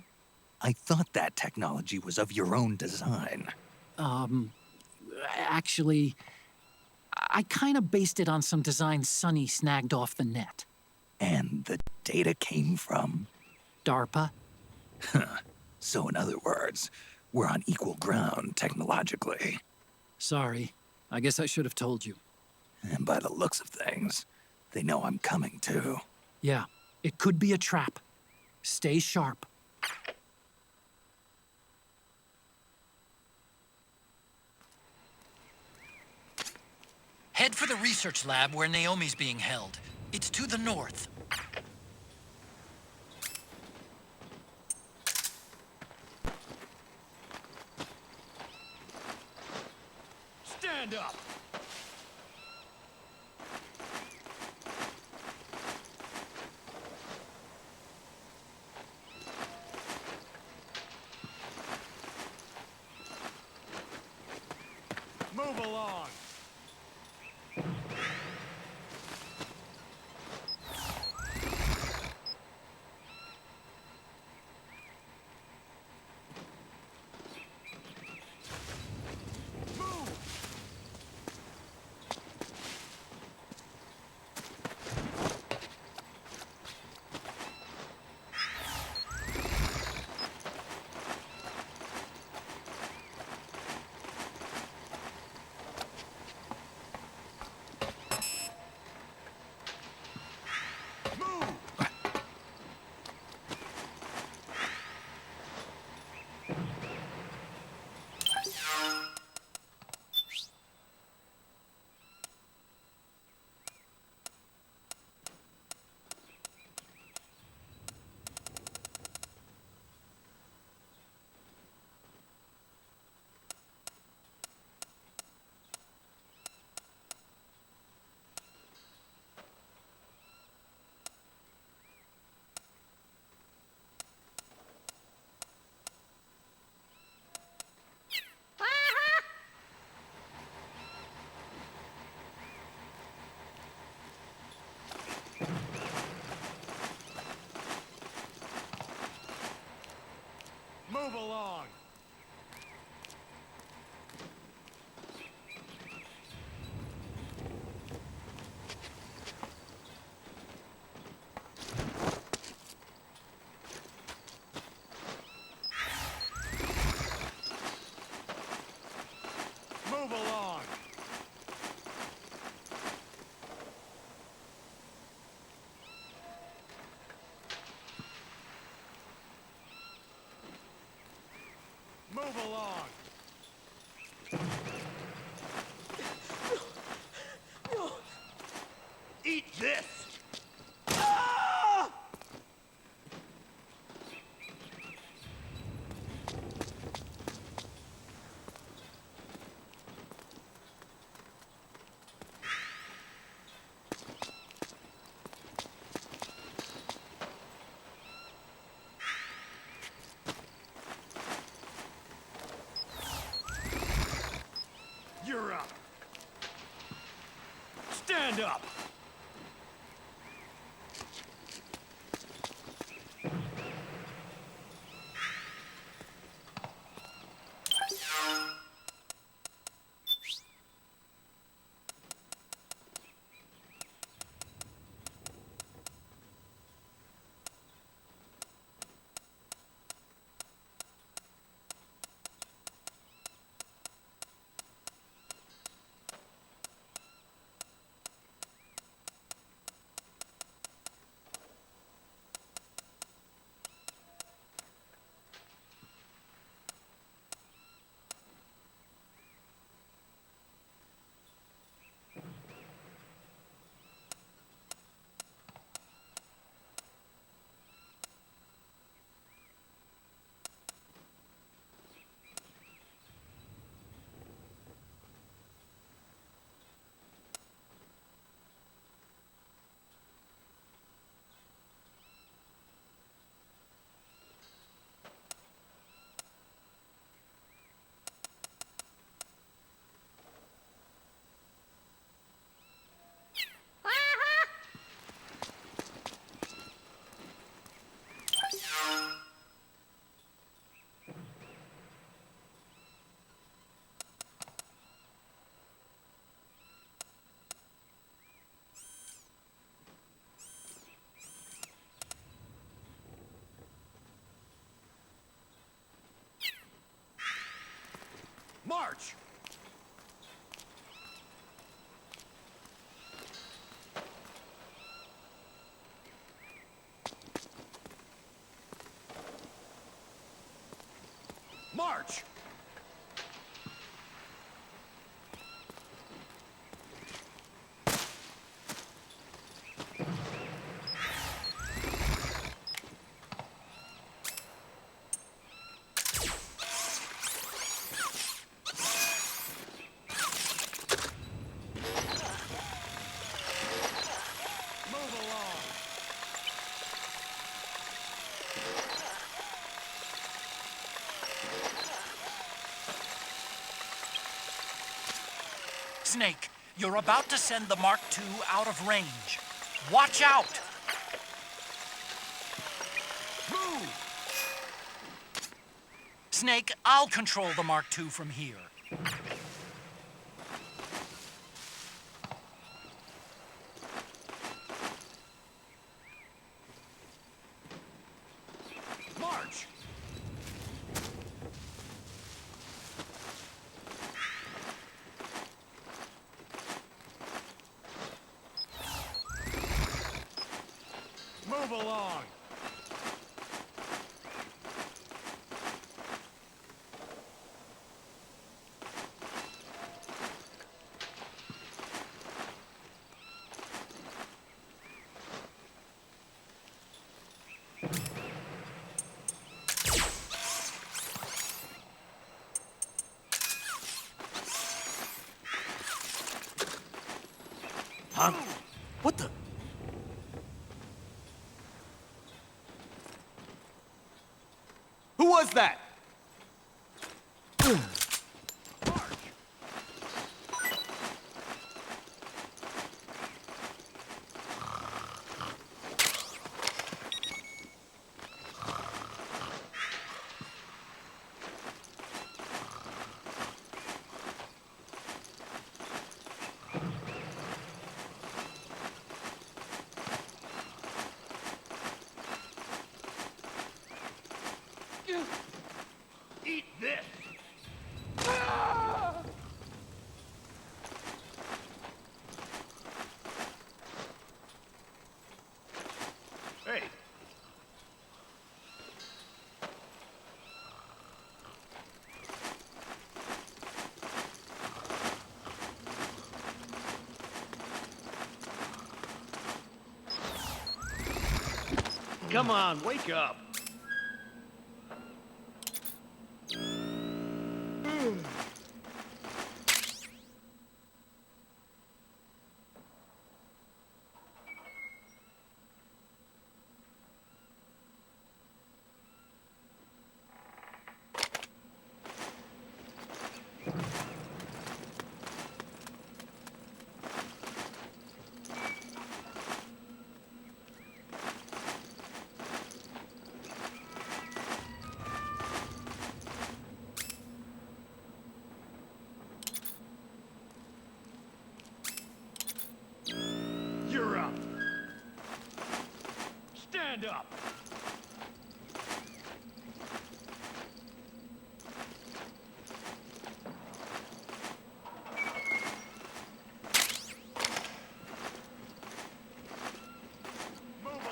I thought that technology was of your own design. Actually, I kinda based it on some designs Sonny snagged off the net. And the data came from? DARPA? So in other words, we're on equal ground technologically. Sorry. I guess I should have told you. And by the looks of things, they know I'm coming too. Yeah, it could be a trap. Stay sharp. Head for the research lab where Naomi's being held. It's to the north. Stand up! Move along! Move along! Move along! Move along! Eat this! Ah! March! March! Move along! Snake, you're about to send the Mark II out of range. Watch out! Move! Snake, I'll control the Mark II from here. March! Move along! Huh? What the? Who was that? Eat this! Hey! Come on, wake up! You're up! Stand up! Move along!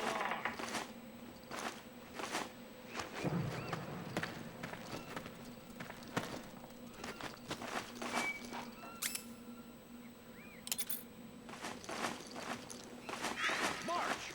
March!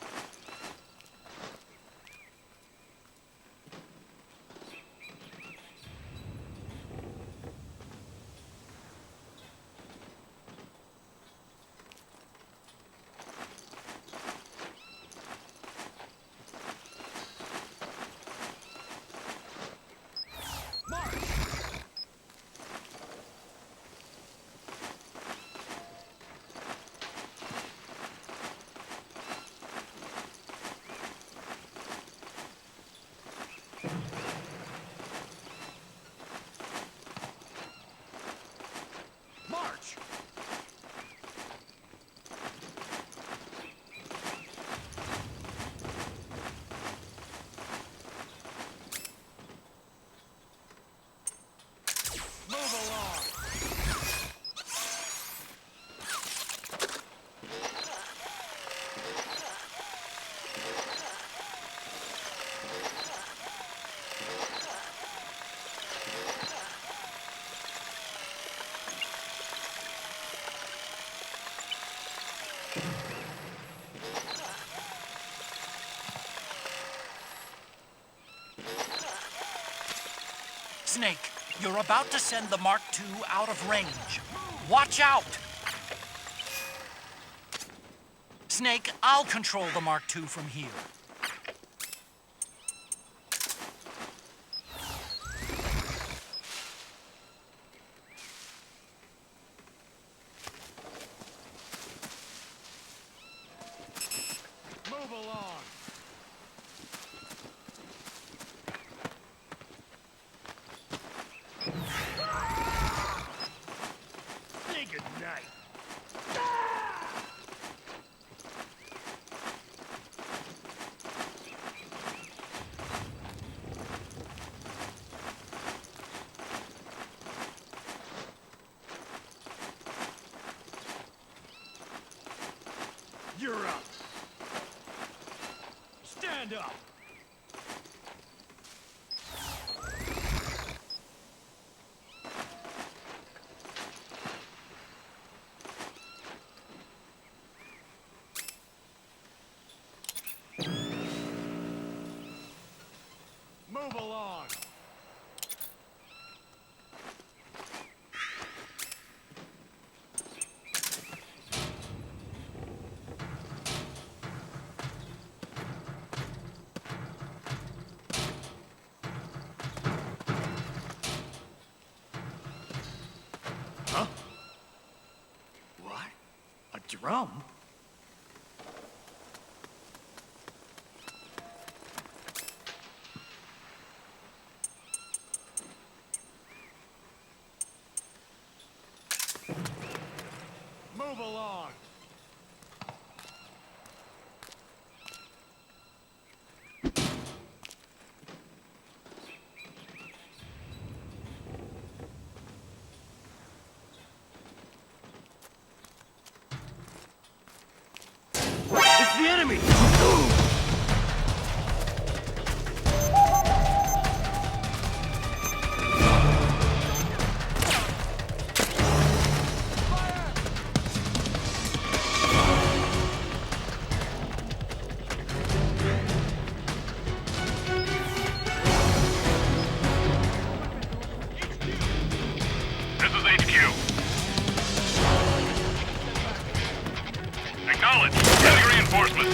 Snake, you're about to send the Mark II out of range. Watch out! Snake, I'll control the Mark II from here. Move along. Say goodnight. You're up. Stand up. Move along. Huh? What? A drum? Move along. It's the enemy! This is HQ. Acknowledged. Sending reinforcements.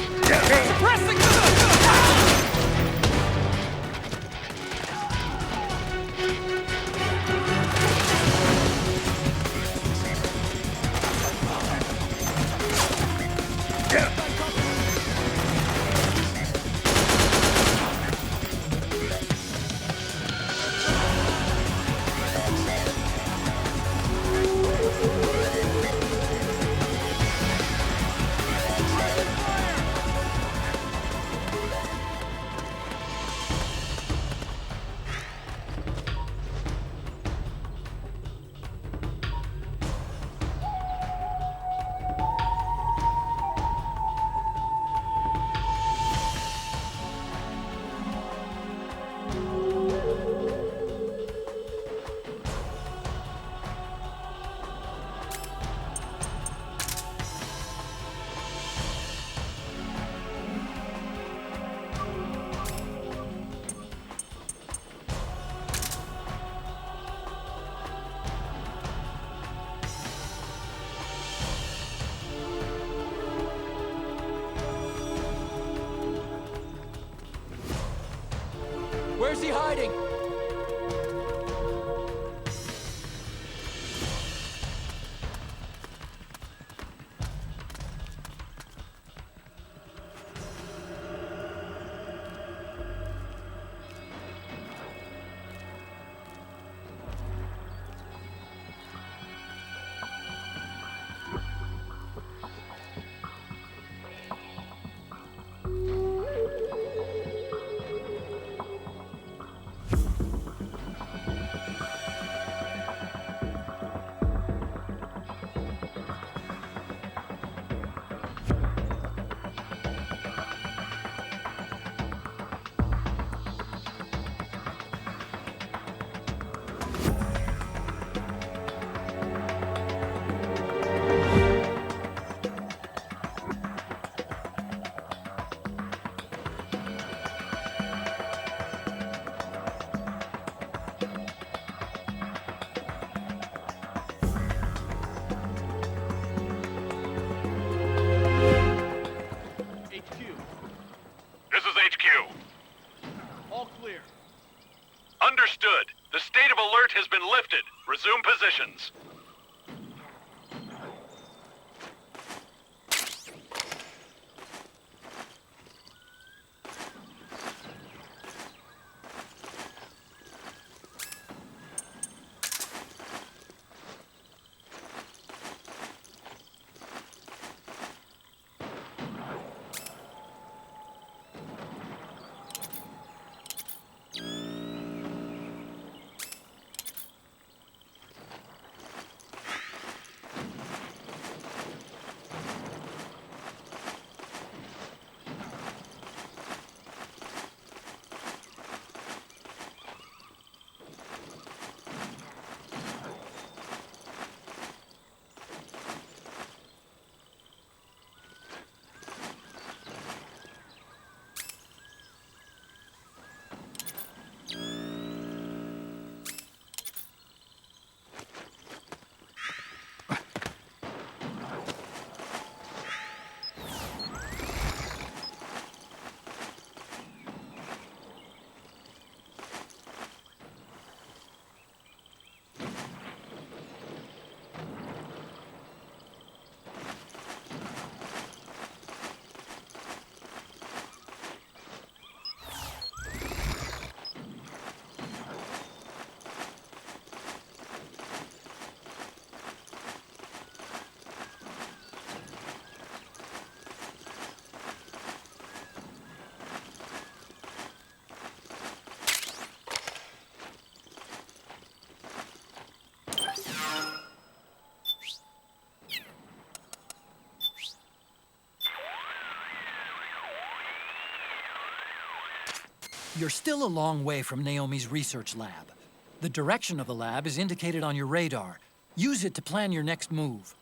Where's he hiding? This is HQ. All clear. Understood. The state of alert has been lifted. Resume positions. You're still a long way from Naomi's research lab. The direction of the lab is indicated on your radar. Use it to plan your next move.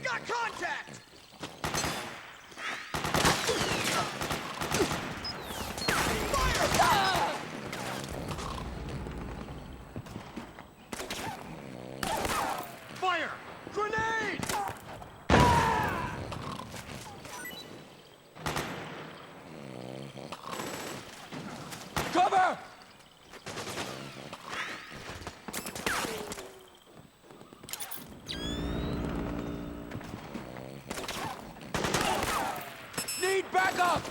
got contact! Fire! Grenade! Cover! Need backup!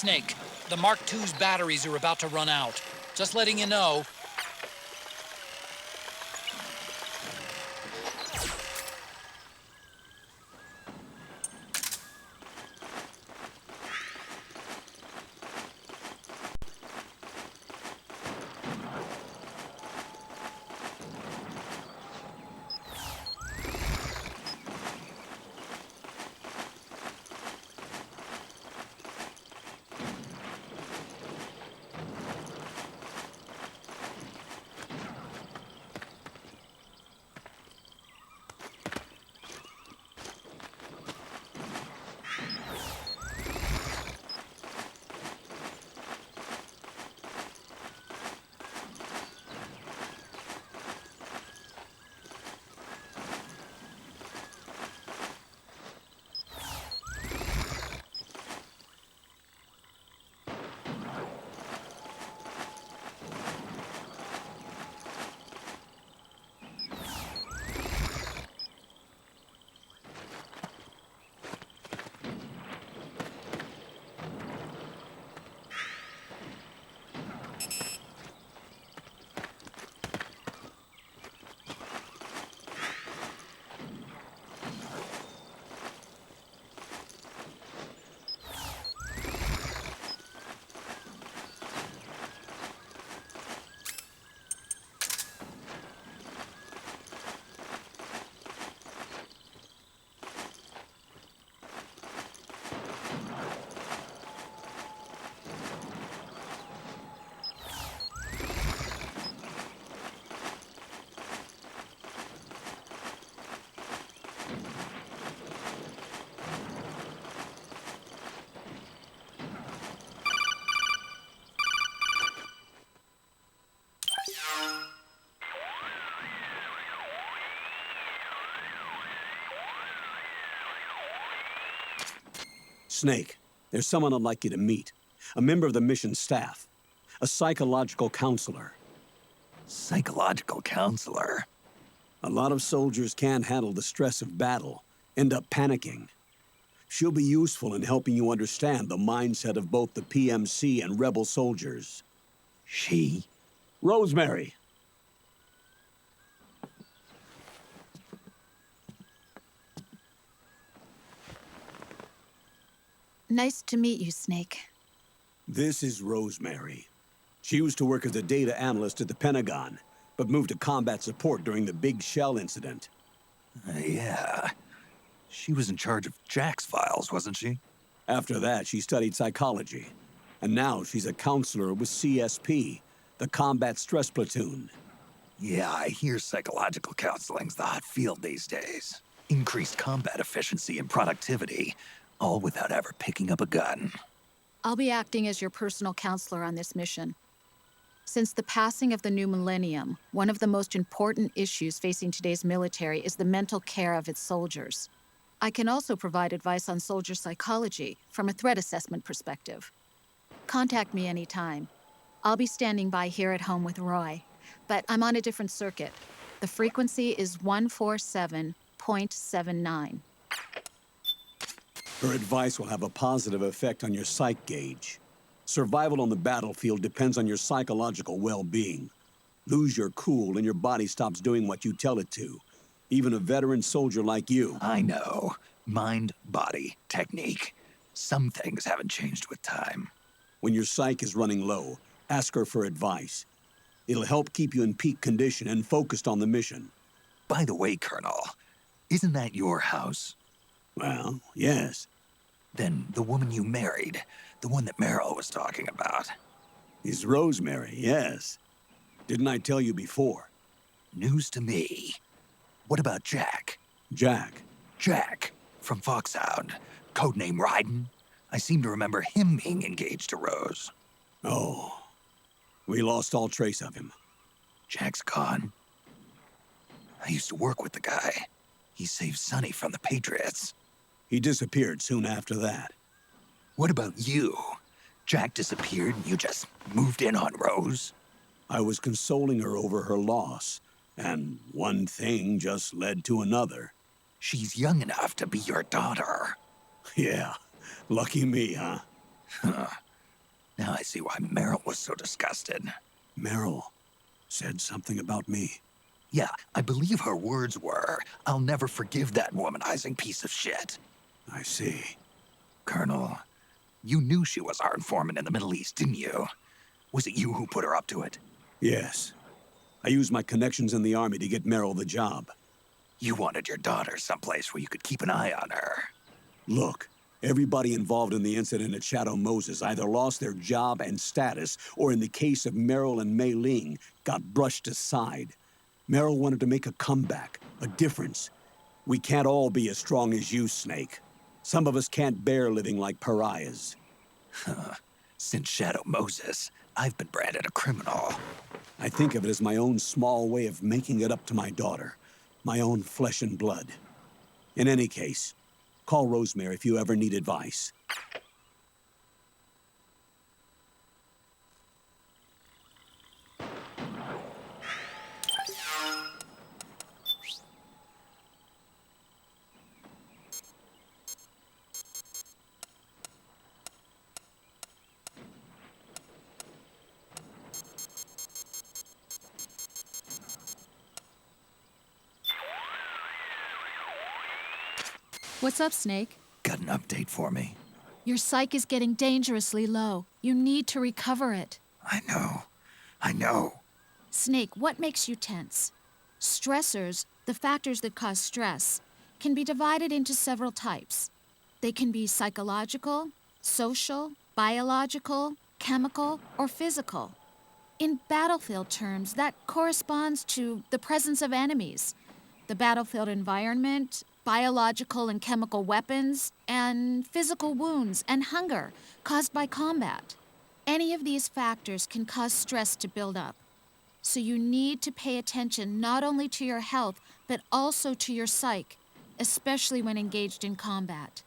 Snake. The Mark II's batteries are about to run out. Just letting you know. Snake, there's someone I'd like you to meet. A member of the mission staff. A psychological counselor. Psychological counselor? A lot of soldiers can't handle the stress of battle, end up panicking. She'll be useful in helping you understand the mindset of both the PMC and rebel soldiers. She? Rosemary. Nice to meet you, Snake. This is Rosemary. She used to work as a data analyst at the Pentagon, but moved to combat support during the Big Shell incident. Yeah. She was in charge of Jack's files, wasn't she? After that, she studied psychology. And now she's a counselor with CSP, the Combat Stress Platoon. Yeah, I hear psychological counseling's the hot field these days. Increased combat efficiency and productivity, all without ever picking up a gun. I'll be acting as your personal counselor on this mission. Since the passing of the new millennium, one of the most important issues facing today's military is the mental care of its soldiers. I can also provide advice on soldier psychology from a threat assessment perspective. Contact me anytime. I'll be standing by here at home with Roy, but I'm on a different circuit. The frequency is 147.79. Her advice will have a positive effect on your psych gauge. Survival on the battlefield depends on your psychological well-being. Lose your cool and your body stops doing what you tell it to. Even a veteran soldier like you. I know. Mind, body, technique. Some things haven't changed with time. When your psyche is running low, ask her for advice. It'll help keep you in peak condition and focused on the mission. By the way, Colonel, isn't that your house? Well, yes. Then the woman you married, the one that Meryl was talking about. Is Rosemary, yes. Didn't I tell you before? News to me. What about Jack? Jack? Jack, from Foxhound. Codename Ryden. I seem to remember him being engaged to Rose. Oh. We lost all trace of him. Jack's gone. I used to work with the guy. He saved Sonny from the Patriots. He disappeared soon after that. What about you? Jack disappeared and you just moved in on Rose? I was consoling her over her loss, and one thing just led to another. She's young enough to be your daughter. Yeah, lucky me, huh? Now I see why Meryl was so disgusted. Meryl said something about me. Yeah, I believe her words were, "I'll never forgive that womanizing piece of shit." I see. Colonel, you knew she was our informant in the Middle East, didn't you? Was it you who put her up to it? Yes. I used my connections in the army to get Meryl the job. You wanted your daughter someplace where you could keep an eye on her. Look, everybody involved in the incident at Shadow Moses either lost their job and status, or in the case of Meryl and Mei Ling, got brushed aside. Meryl wanted to make a comeback, a difference. We can't all be as strong as you, Snake. Some of us can't bear living like pariahs. Since Shadow Moses, I've been branded a criminal. I think of it as my own small way of making it up to my daughter. My own flesh and blood. In any case, call Rosemary if you ever need advice. What's up, Snake? Got an update for me? Your psyche is getting dangerously low. You need to recover it. I know. Snake, what makes you tense? Stressors, the factors that cause stress, can be divided into several types. They can be psychological, social, biological, chemical, or physical. In battlefield terms, that corresponds to the presence of enemies, the battlefield environment, biological and chemical weapons, and physical wounds and hunger caused by combat. Any of these factors can cause stress to build up. So you need to pay attention not only to your health, but also to your psyche, especially when engaged in combat.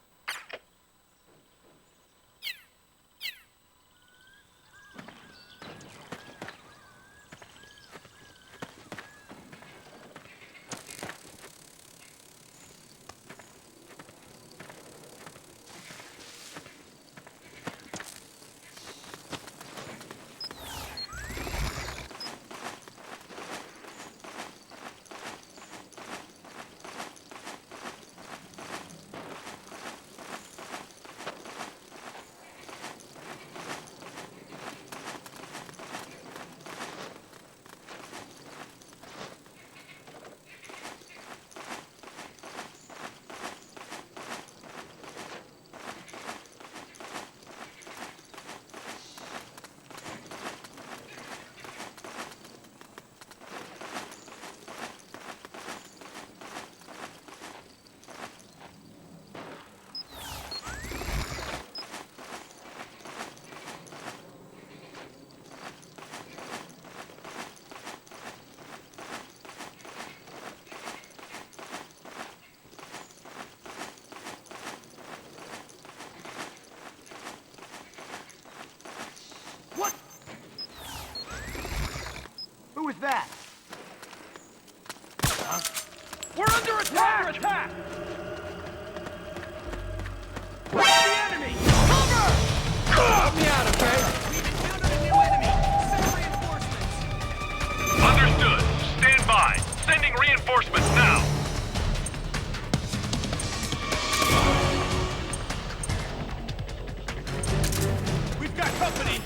What? Who was that? Huh? We're under attack! We're under attack! Where's the enemy? Cover! Help me out, okay? We've encountered a new enemy. Send reinforcements. Understood. Stand by. Sending reinforcements now. We've got company.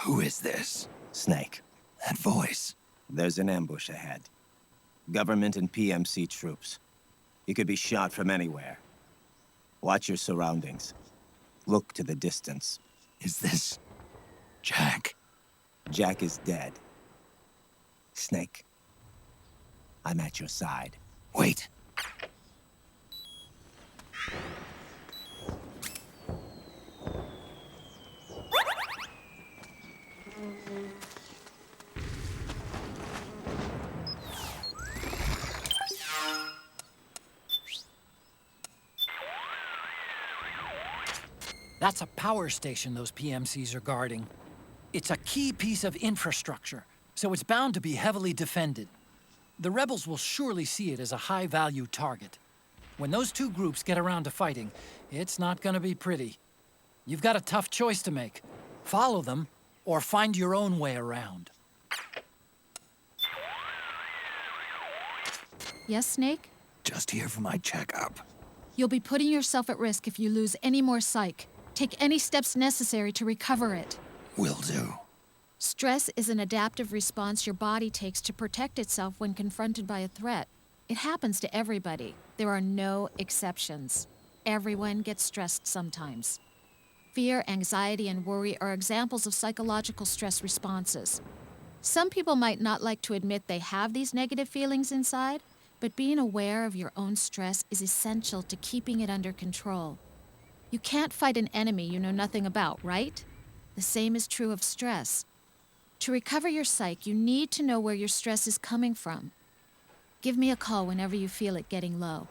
Who is this? Snake. That voice. There's an ambush ahead. Government and PMC troops. You could be shot from anywhere. Watch your surroundings. Look to the distance. Is this... Jack? Jack is dead. Snake. I'm at your side. Wait. That's a power station those PMCs are guarding. It's a key piece of infrastructure, so it's bound to be heavily defended. The rebels will surely see it as a high-value target. When those two groups get around to fighting, it's not gonna be pretty. You've got a tough choice to make. Follow them, or find your own way around. Yes, Snake? Just here for my checkup. You'll be putting yourself at risk if you lose any more psych. Take any steps necessary to recover it. Will do. Stress is an adaptive response your body takes to protect itself when confronted by a threat. It happens to everybody. There are no exceptions. Everyone gets stressed sometimes. Fear, anxiety, and worry are examples of psychological stress responses. Some people might not like to admit they have these negative feelings inside, but being aware of your own stress is essential to keeping it under control. You can't fight an enemy you know nothing about, right? The same is true of stress. To recover your psyche, you need to know where your stress is coming from. Give me a call whenever you feel it getting low.